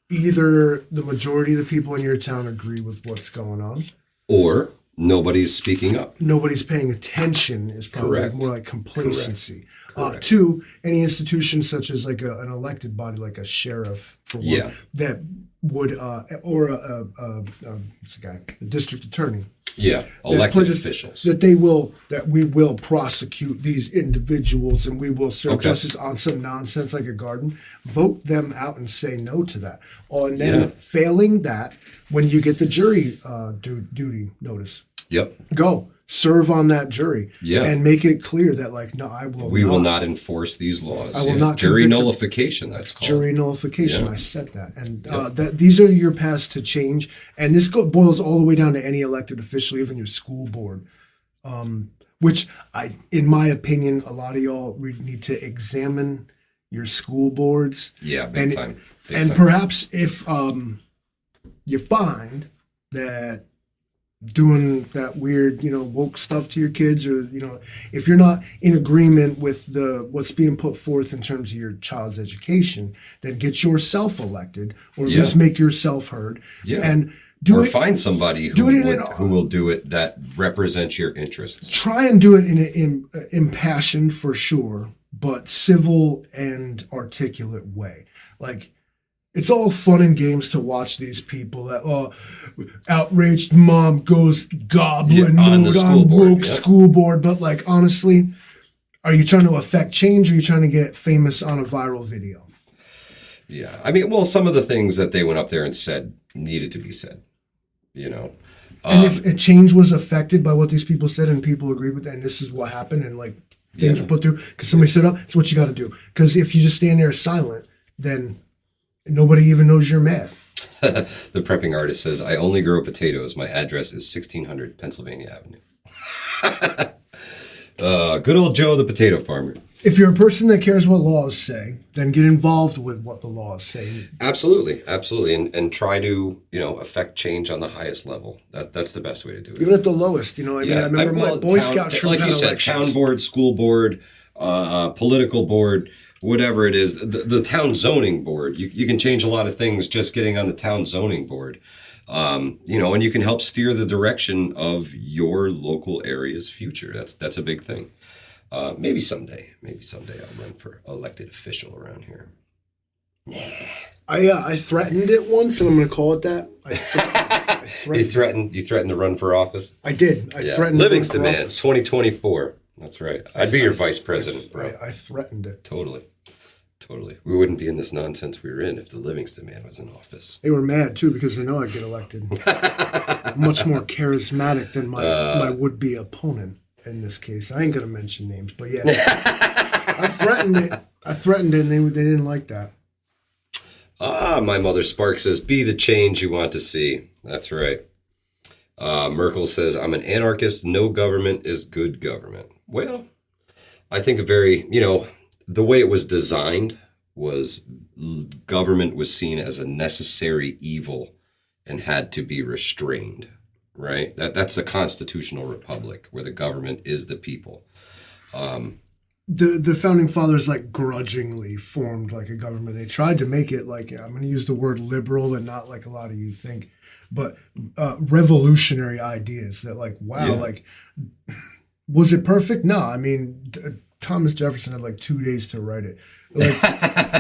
S1: either the majority of the people in your town agree with what's going on,
S2: or nobody's speaking up.
S1: Nobody's paying attention is probably
S2: Correct.
S1: more like complacency.
S2: Correct.
S1: Two, any institution such as like an elected body, like a sheriff, for one, that would, or what's the guy, the district attorney.
S2: Yeah, elected officials.
S1: That we will prosecute these individuals and we will serve justice on some nonsense like a garden. Vote them out and say no to that. And then failing that, when you get the jury duty notice, go serve on that jury and make it clear that we will not
S2: enforce these laws.
S1: I will not
S2: jury nullification. That's called
S1: jury nullification. I said that, and that these are your paths to change. And this boils all the way down to any elected official, even your school board. Which in my opinion, a lot of y'all need to examine your school boards.
S2: Yeah, big time.
S1: And perhaps if you find that doing that weird, woke stuff to your kids, or if you're not in agreement with what's being put forth in terms of your child's education, then get yourself elected, or at least make yourself heard, and
S2: find somebody who will do it that represents your interests.
S1: Try and do it in an impassioned, for sure, but civil and articulate way. It's all fun and games to watch these people that outraged mom goes goblin mode on woke school board. But honestly, are you trying to affect change, or are you trying to get famous on a viral video?
S2: Yeah. I mean, some of the things that they went up there and said needed to be said, And
S1: if a change was affected by what these people said and people agreed with that, and this is what happened, and things were put through because somebody stood up, it's what you got to do. Because if you just stand there silent, then nobody even knows you're mad.
S2: The prepping artist says, I only grow potatoes. My address is 1600 Pennsylvania Avenue. Good old Joe, the potato farmer.
S1: If you're a person that cares what laws say, then get involved with what the laws say.
S2: Absolutely. Absolutely. And try to, affect change on the highest level. That's the best way to do it.
S1: Even at the lowest, I remember my Boy Scout troop,
S2: like you said, elections. Town board, school board, political board, whatever it is, the town zoning board. You can change a lot of things just getting on the town zoning board. And you can help steer the direction of your local area's future. That's a big thing. Maybe someday I'll run for elected official around here.
S1: I threatened it once, and I'm going to call it that.
S2: You threatened to run for office?
S1: I did. I threatened
S2: Livingston, man, 2024. That's right. I'd be your vice president, bro.
S1: I threatened it.
S2: Totally. We wouldn't be in this nonsense we were in if the Livingston man was in office.
S1: They were mad, too, because they know I'd get elected. Much more charismatic than my would-be opponent in this case. I ain't going to mention names, but yeah. I threatened it, and they didn't like that.
S2: My mother Spark says, be the change you want to see. That's right. Merkel says, I'm an anarchist. No government is good government. Well, I think the way it was designed was government was seen as a necessary evil and had to be restrained, right? That's a constitutional republic where the government is the people.
S1: The founding fathers grudgingly formed a government. They tried to make it I'm going to use the word liberal and not like a lot of you think, but revolutionary ideas that was it perfect? No, I mean, Thomas Jefferson had 2 days to write it.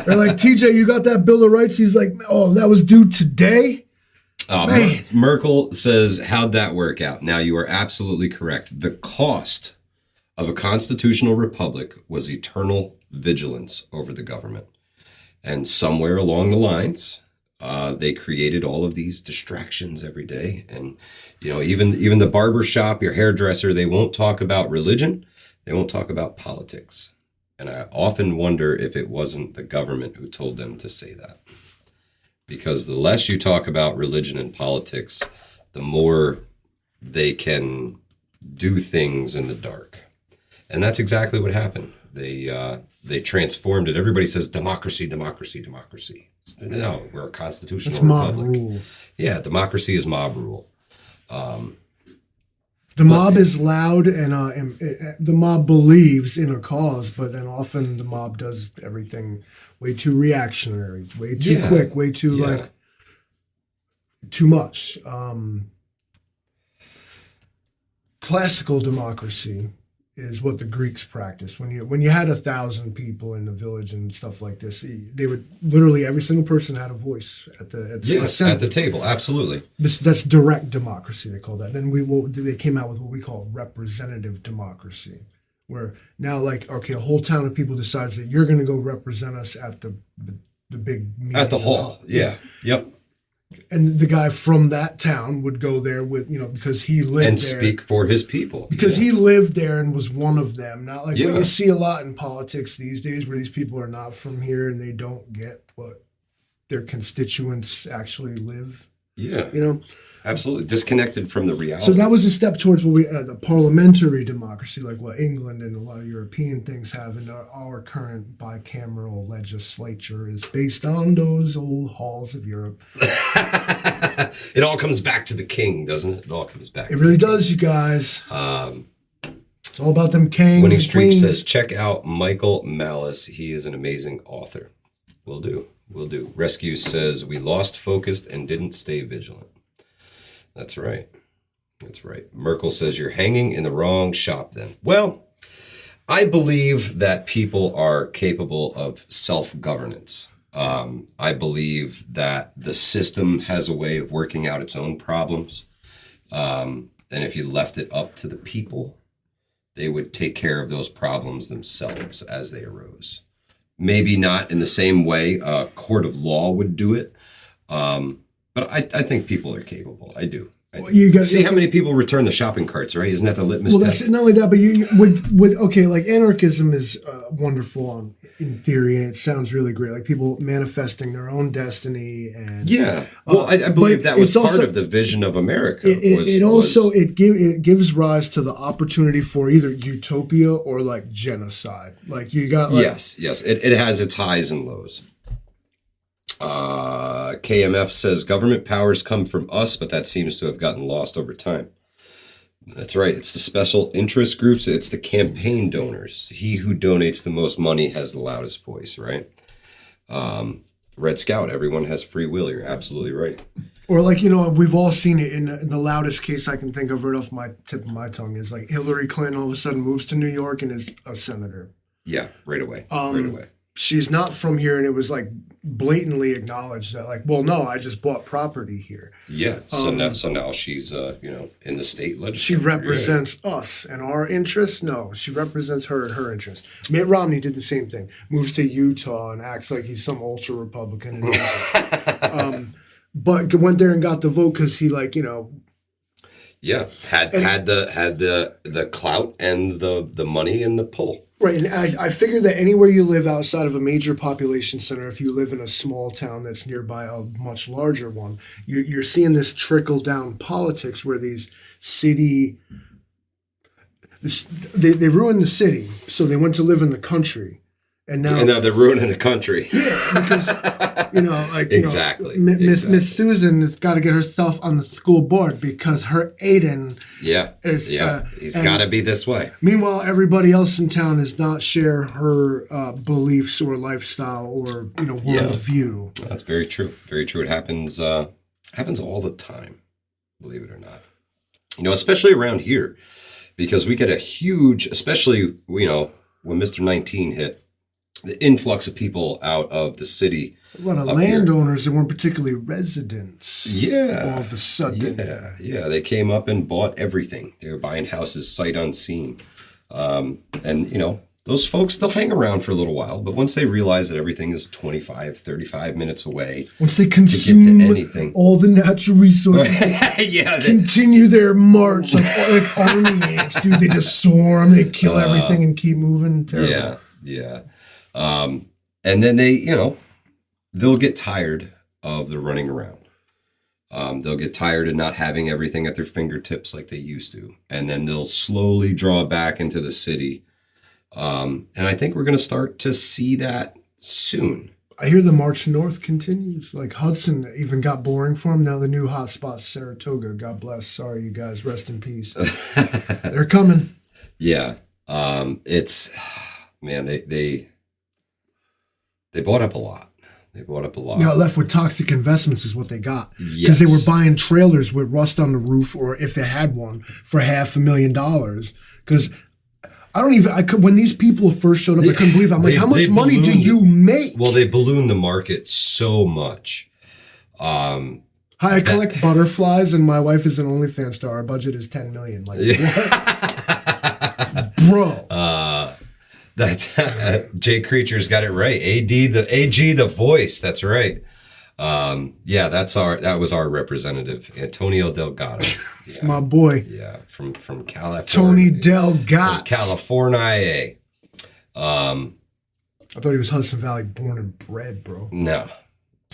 S1: They're like, TJ, you got that Bill of Rights? He's like, oh, that was due today?
S2: Merkel says, how'd that work out? Now, you are absolutely correct. The cost of a constitutional republic was eternal vigilance over the government. And somewhere along the lines, they created all of these distractions every day. And, you know, even the barber shop, your hairdresser, they won't talk about religion. They won't talk about politics. And I often wonder if it wasn't the government who told them to say that. Because the less you talk about religion and politics, the more they can do things in the dark. And that's exactly what happened. They transformed it. Everybody says democracy, democracy, democracy. No, we're a constitutional republic.
S1: Mob rule.
S2: Yeah, democracy is mob rule.
S1: The mob is loud, and the mob believes in a cause, but then often the mob does everything way too reactionary, way too quick, way too like too much. Classical democracy is what the Greeks practiced. When you had 1,000 people in the village and stuff like this, they would literally every single person had a voice at the
S2: table. Absolutely.
S1: That's direct democracy. They call that. Then they came out with what we call representative democracy, where now a whole town of people decides that you're going to go represent us at the big meeting
S2: at the hall. Yeah. Yep.
S1: And the guy from that town would go there with, because he lived
S2: and
S1: there.
S2: Speak for his people.
S1: Because he lived there and was one of them. Not like what you see a lot in politics these days where these people are not from here and they don't get what their constituents actually live.
S2: Yeah. Absolutely. Disconnected from the reality.
S1: So that was a step towards what the parliamentary democracy, like what England and a lot of European things have, and our current bicameral legislature is based on those old halls of Europe.
S2: It all comes back to the king, doesn't it? It all comes back.
S1: It really does, you guys. It's all about them kings.
S2: Winning Streak says, check out Michael Malice. He is an amazing author. Will do. Rescue says, we lost focus and didn't stay vigilant. That's right. Merkel says, you're hanging in the wrong shop then. Well, I believe that people are capable of self-governance. I believe that the system has a way of working out its own problems. And if you left it up to the people, they would take care of those problems themselves as they arose. Maybe not in the same way a court of law would do it. But I think people are capable. I do. You got see how many people return the shopping carts, right? Isn't that the litmus test?
S1: Well, that's not only that, but you would anarchism is wonderful in theory, and it sounds really great. Like people manifesting their own destiny, and
S2: I believe that was part of the vision of America.
S1: It gives rise to the opportunity for either utopia or like genocide. Like you got
S2: yes, it has its highs and lows. KMF says government powers come from us, but that seems to have gotten lost over time. That's right. It's the special interest groups. It's the campaign donors. He who donates the most money has the loudest voice, right? Red Scout, everyone has free will. You're absolutely right.
S1: Or we've all seen it in the loudest case I can think of right off my tip of my tongue is like Hillary Clinton all of a sudden moves to New York and is a senator.
S2: Yeah, right away.
S1: She's not from here, and it was like blatantly acknowledged that I just bought property here.
S2: Yeah. So now she's in the state legislature.
S1: She represents us and our interests. No, she represents her and her interests. Mitt Romney did the same thing. Moves to Utah and acts like he's some ultra Republican. But went there and got the vote because he had the clout and the money and the pull. Right, and I figure that anywhere you live outside of a major population center, if you live in a small town that's nearby a much larger one, you're seeing this trickle-down politics where these they ruined the city, so they went to live in the country. And now
S2: they're ruining the country.
S1: Yeah, because
S2: exactly.
S1: Miss Susan has got to get herself on the school board because her Aiden
S2: he's got to be this way.
S1: Meanwhile, everybody else in town does not share her beliefs or lifestyle or worldview.
S2: That's very true. Very true. It happens all the time, believe it or not. Especially around here, because we get a huge, especially when Mr. 19 hit. the influx of people out of the city.
S1: A lot of landowners that weren't particularly residents.
S2: Yeah.
S1: All of a sudden.
S2: Yeah. They came up and bought everything. They were buying houses sight unseen. And, you know, those folks, they'll hang around for a little while, but once they realize that everything is 25, 35 minutes away,
S1: once they consume all the natural resources, continue their march like army ants, dude. They just swarm, they kill everything and keep moving. Terrible.
S2: Yeah. And then they, you know, they'll get tired of the running around. They'll get tired of not having everything at their fingertips like they used to. And then they'll slowly draw back into the city. And I think we're going to start to see that soon.
S1: I hear the march north continues. Like Hudson even got boring for him. Now the new hotspot's Saratoga. God bless. Sorry, you guys. Rest in peace. They're coming.
S2: Yeah. It's, man, they bought up a lot. They bought up a lot.
S1: Got left with toxic investments is what they got.
S2: Yes.
S1: Because they were buying trailers with rust on the roof, or if they had one, for $500,000. Because when these people first showed up, I couldn't believe it. I'm like, how much money do you make?
S2: Well, they ballooned the market so much.
S1: Hi, I collect butterflies, and my wife is an OnlyFans star. Our budget is $10 million. Like, what? Bro.
S2: That Jay Creature's got it right. AG the voice. That's right. That was our representative, Antonio Delgado.
S1: Yeah. My boy.
S2: Yeah, from California.
S1: Tony Delgado.
S2: California.
S1: I thought he was Hudson Valley born and bred, bro.
S2: No.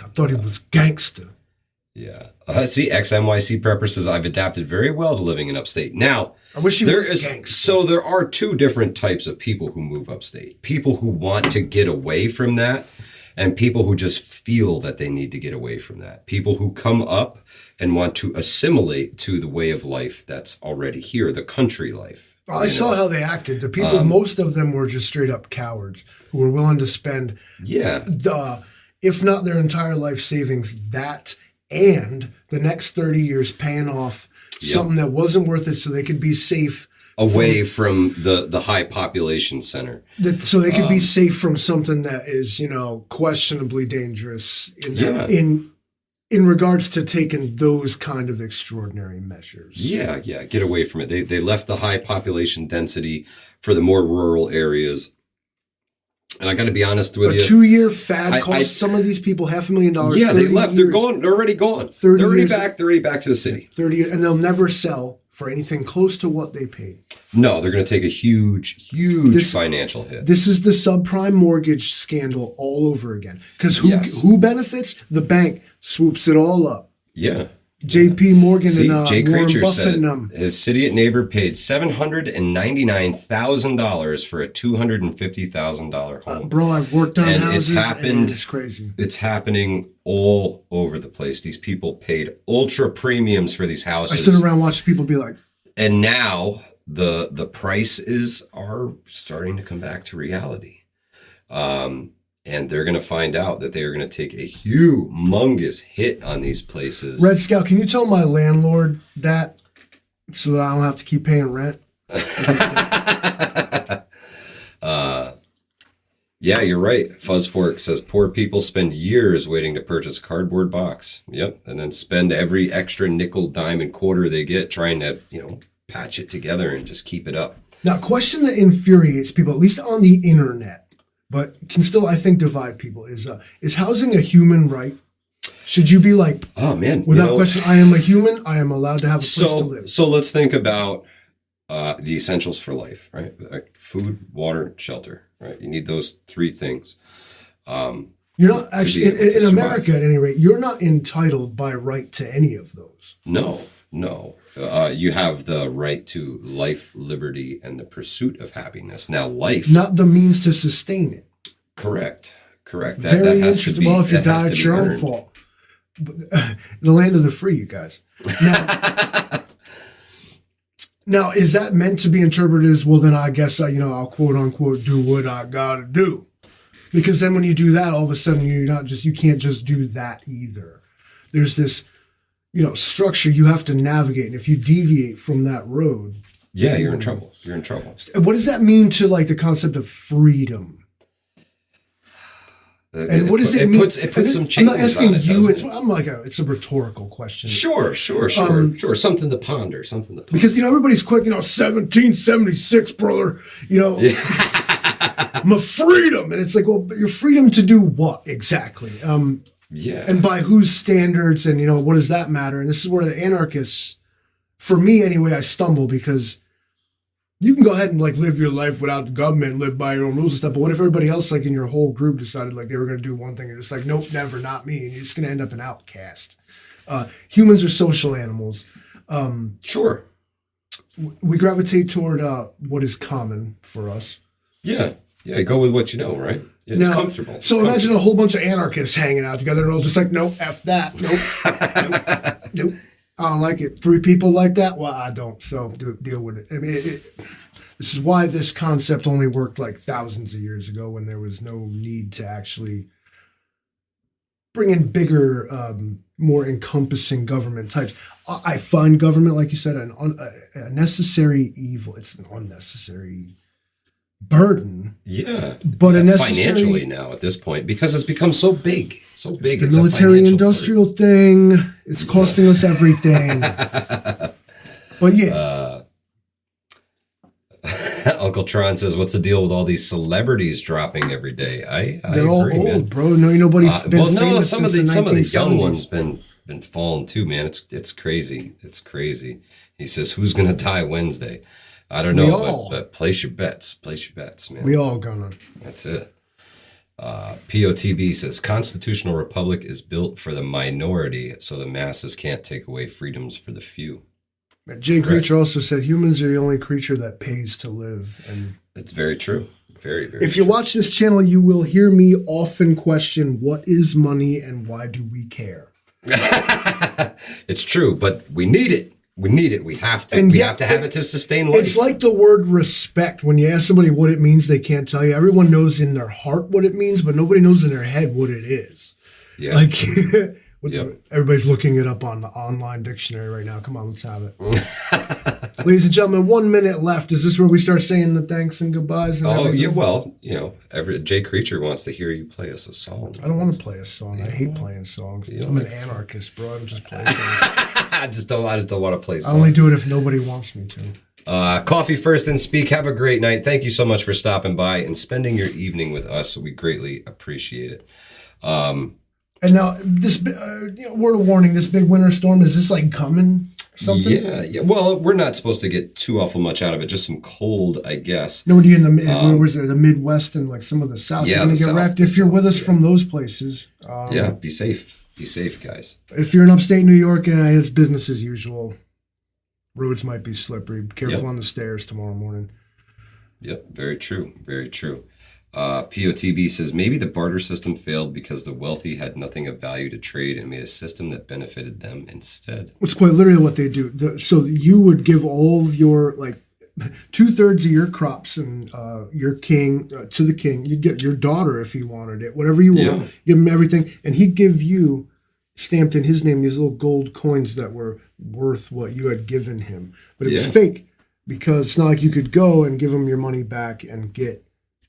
S1: I thought he was gangster.
S2: Yeah. See, XNYC Prepper says, I've adapted very well to living in upstate. Now,
S1: I wish he was gangster.
S2: So there are two different types of people who move upstate. People who want to get away from that, and people who just feel that they need to get away from that. People who come up and want to assimilate to the way of life that's already here, the country life.
S1: I saw how they acted. The people, most of them were just straight up cowards who were willing to spend, if not their entire life savings, that and the next 30 years paying off something that wasn't worth it so they could be safe.
S2: Away from the high population center.
S1: So they could be safe from something that is, you know, questionably dangerous in regards to taking those kind of extraordinary measures.
S2: Yeah, get away from it. They left the high population density for the more rural areas. And I got to be honest with you.
S1: A 2-year fad cost some of these people $500,000.
S2: Yeah, they left. They're gone. They're already gone. They're already back. They're already back to the city.
S1: 30 years, and they'll never sell for anything close to what they paid.
S2: No, they're going to take a huge financial hit.
S1: This is the subprime mortgage scandal all over again. Because who benefits? The bank swoops it all up.
S2: Yeah.
S1: J.P. Morgan and
S2: Jay
S1: Warren
S2: Creature
S1: Buffett
S2: said
S1: and them.
S2: His city at neighbor paid $799,000 for a $250,000 home.
S1: Bro, I've worked on houses and it's crazy.
S2: It's happening all over the place. These people paid ultra premiums for these houses.
S1: I stood around watching people be like.
S2: And now the prices are starting to come back to reality. And they're going to find out that they are going to take a humongous hit on these places.
S1: Red Scout, can you tell my landlord that so that I don't have to keep paying rent?
S2: Yeah, you're right. Fuzzfork says poor people spend years waiting to purchase a cardboard box. Yep. And then spend every extra nickel, dime, and quarter they get trying to, patch it together and just keep it up.
S1: Now, a question that infuriates people, at least on the internet, but can still, I think, divide people, is housing a human right? Should you be like,
S2: oh man,
S1: without question, I am a human, I am allowed to have a place to live?
S2: So let's think about the essentials for life, right? Like food, water, shelter, right? You need those three things.
S1: You're not actually, in America at any rate, you're not entitled by right to any of those.
S2: No. You have the right to life, liberty, and the pursuit of happiness. Now, life...
S1: Not the means to sustain it.
S2: Correct.
S1: Very interesting. Well, if you die, it's your own fault. The land of the free, you guys. Now, is that meant to be interpreted as, well, then I guess, I'll quote unquote do what I gotta do? Because then when you do that, all of a sudden you can't just do that either. There's this... structure you have to navigate. And if you deviate from that road...
S2: Yeah, you're in trouble. What
S1: does that mean to, the concept of freedom? And what does it mean?
S2: It puts some changes.
S1: I'm not asking
S2: on it,
S1: you.
S2: It?
S1: It's a rhetorical question.
S2: Sure. Something to ponder.
S1: Because everybody's quick. 1776, brother. My freedom, and it's like, well, your freedom to do what exactly? And by whose standards, and what does that matter? And this is where the anarchists, for me anyway, I stumble because you can go ahead and live your life without the government, live by your own rules and stuff. But what if everybody else in your whole group decided they were going to do one thing and just nope, never, not me, and you're just going to end up an outcast. Humans are social animals.
S2: Sure.
S1: We gravitate toward what is common for us.
S2: Yeah. Go with what you know, right? It's comfortable.
S1: So imagine a whole bunch of anarchists hanging out together, and all just nope, F that, nope. I don't like it. 3 people like that? Well, I don't. So deal with it. I mean, this is why this concept only worked thousands of years ago when there was no need to actually bring in bigger, more encompassing government types. I find government, like you said, a necessary evil. It's an unnecessary burden.
S2: Yeah.
S1: But a necessary...
S2: Financially now at this point, because it's become so big. So big.
S1: It's the military-industrial thing. It's costing us everything. But yeah.
S2: Uncle Tron says, what's the deal with all these celebrities dropping every day?
S1: They're all
S2: agree,
S1: old,
S2: man.
S1: bro. Nobody's been famous
S2: some of
S1: since
S2: the young
S1: 1970s.
S2: ones been falling too, man. It's crazy. It's crazy. He says, who's gonna die Wednesday? I don't know, but place your bets. Place your bets, man.
S1: We all gonna.
S2: That's it. POTB says, constitutional republic is built for the minority, so the masses can't take away freedoms for the few.
S1: Jay Creature also said humans are the only creature that pays to live. And
S2: it's very true. Very, very
S1: If you watch this channel, you will hear me often question what is money and why do we care?
S2: It's true, but we need it. We need it. We have to. We have to have it to sustain life.
S1: It's like the word respect. When you ask somebody what it means, they can't tell you. Everyone knows in their heart what it means, but nobody knows in their head what it is.
S2: Yeah.
S1: Everybody's looking it up on the online dictionary right now. Come on, let's have it. Ladies and gentlemen, 1 minute left. Is this where we start saying the thanks and goodbyes? And everything?
S2: Yeah. Well, Jay Creature wants to hear you play us a song.
S1: I don't want to play a song. I hate playing songs. I'm an anarchist, bro. I don't just play songs.
S2: I just don't want to play songs.
S1: I only do it if nobody wants me to.
S2: Coffee first and speak. Have a great night. Thank you so much for stopping by and spending your evening with us. We greatly appreciate it.
S1: And now, this word of warning: this big winter storm, is this coming? Something?
S2: Yeah. Well, we're not supposed to get too awful much out of it. Just some cold, I guess.
S1: Nobody in the Midwest and some of the South.
S2: Yeah,
S1: you're gonna get wrecked if you're with us from those places.
S2: Be safe. Be safe, guys.
S1: If you're in upstate New York, it's business as usual. Roads might be slippery. Be careful on the stairs tomorrow morning.
S2: Yep, very true. Very true. POTB says, maybe the barter system failed because the wealthy had nothing of value to trade and made a system that benefited them instead.
S1: It's quite literally what they do. So you would give all of your, 2/3 of your crops and your king to the king. You'd get your daughter if he wanted it, whatever you want. Give him everything. And he'd give you, stamped in his name, these little gold coins that were worth what you had given him. But it was fake because it's not like you could go and give him your money back and get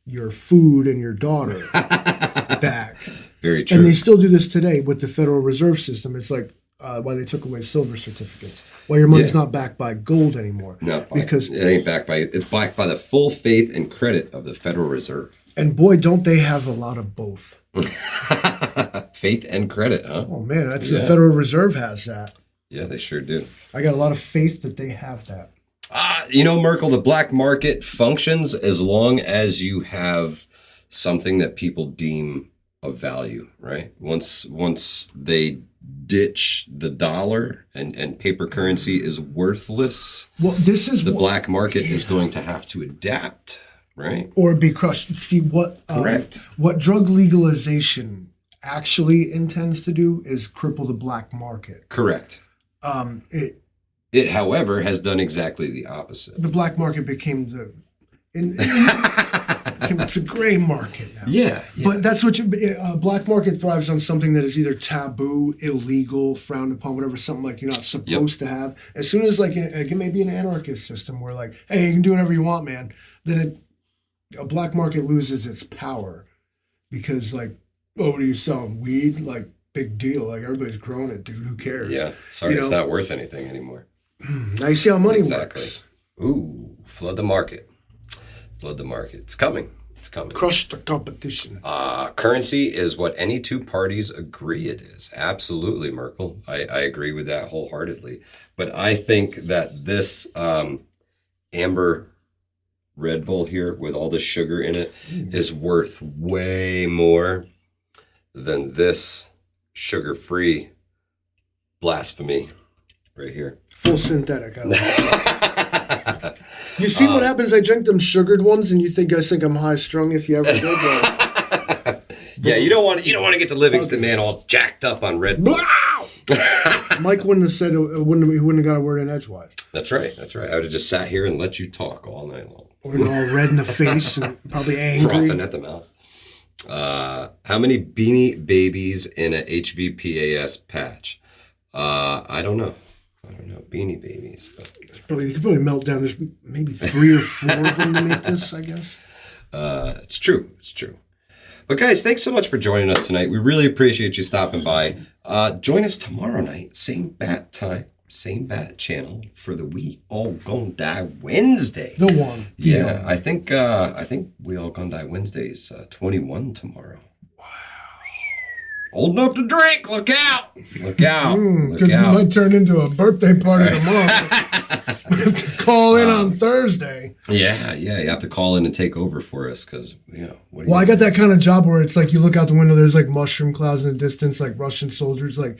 S1: your food and your daughter back.
S2: Very true.
S1: And they still do this today with the Federal Reserve System. It's why they took away silver certificates. Why your money's not backed by gold anymore.
S2: Because it ain't backed by it's backed by the full faith and credit of the Federal Reserve.
S1: And boy, don't they have a lot of both.
S2: Faith and credit, huh?
S1: Oh man, that's the Federal Reserve has that.
S2: Yeah, they sure do.
S1: I got a lot of faith that they have that.
S2: Merkel, the black market functions as long as you have something that people deem of value, right? Once they ditch the dollar and paper currency is worthless, the black market is going to have to adapt, right?
S1: Or be crushed. See,
S2: Correct.
S1: What drug legalization actually intends to do is cripple the black market.
S2: Correct. It, however, has done exactly the opposite.
S1: The black market became it's a gray market now. Yeah. But that's what black market thrives on something that is either taboo, illegal, frowned upon, whatever, something you're not supposed to have. As soon as it may be an anarchist system where hey, you can do whatever you want, man. Then a black market loses its power because Oh, what are you selling? Weed? Like, big deal. Like, everybody's growing it, dude. Who cares?
S2: Yeah. Sorry, it's not worth anything anymore.
S1: Now you see how money works.
S2: Ooh, flood the market. Flood the market. It's coming. It's coming.
S1: Crush the competition.
S2: Currency is what any two parties agree it is. Absolutely, Merkel. I agree with that wholeheartedly. But I think that this amber Red Bull here with all the sugar in it is worth way more than this sugar-free blasphemy right here.
S1: Full synthetic. I like you see what happens? I drink them sugared ones, and you guys think I'm high strung if you ever did.
S2: Yeah, you don't want to get to Livingston, man, all jacked up on Red Bull.
S1: Mike wouldn't have said he wouldn't have got a word in edgewise.
S2: That's right. That's right. I would have just sat here and let you talk all night long.
S1: Or all red in the face and probably angry.
S2: Frothing at the mouth. How many Beanie Babies in a HVPAS patch? I don't know. Beanie Babies. But
S1: you could probably melt down. There's maybe 3 or 4 of them to make this, I guess.
S2: It's true. It's true. But guys, thanks so much for joining us tonight. We really appreciate you stopping by. Join us tomorrow night, same bat time, same bat channel for the We All Gonna Die Wednesday.
S1: The one.
S2: Yeah, I think We All Gonna Die Wednesday's 21 tomorrow. Wow. Old enough to drink. Look out. Look out. Look out.
S1: Might turn into a birthday party tomorrow. We have to call in on Thursday.
S2: Yeah. You have to call in and take over for us because,
S1: I got that kind of job where it's like you look out the window, there's like mushroom clouds in the distance, like Russian soldiers, like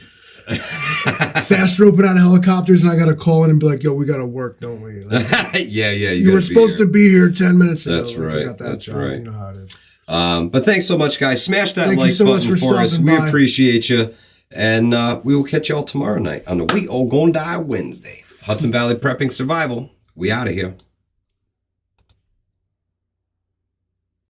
S1: fast roping out of helicopters, and I got to call in and be like, yo, we got to work, don't we? Like,
S2: yeah.
S1: You were supposed to be here 10 minutes ago.
S2: That's right.
S1: I got that job.
S2: Right.
S1: You know how it is.
S2: But thanks so much, guys. Smash that
S1: Thank
S2: like
S1: you so
S2: button
S1: much
S2: for us. We
S1: by.
S2: appreciate you. And we will catch y'all tomorrow night on the We All Gonna Die Wednesday. Hudson Valley Prepping Survival. We out of here.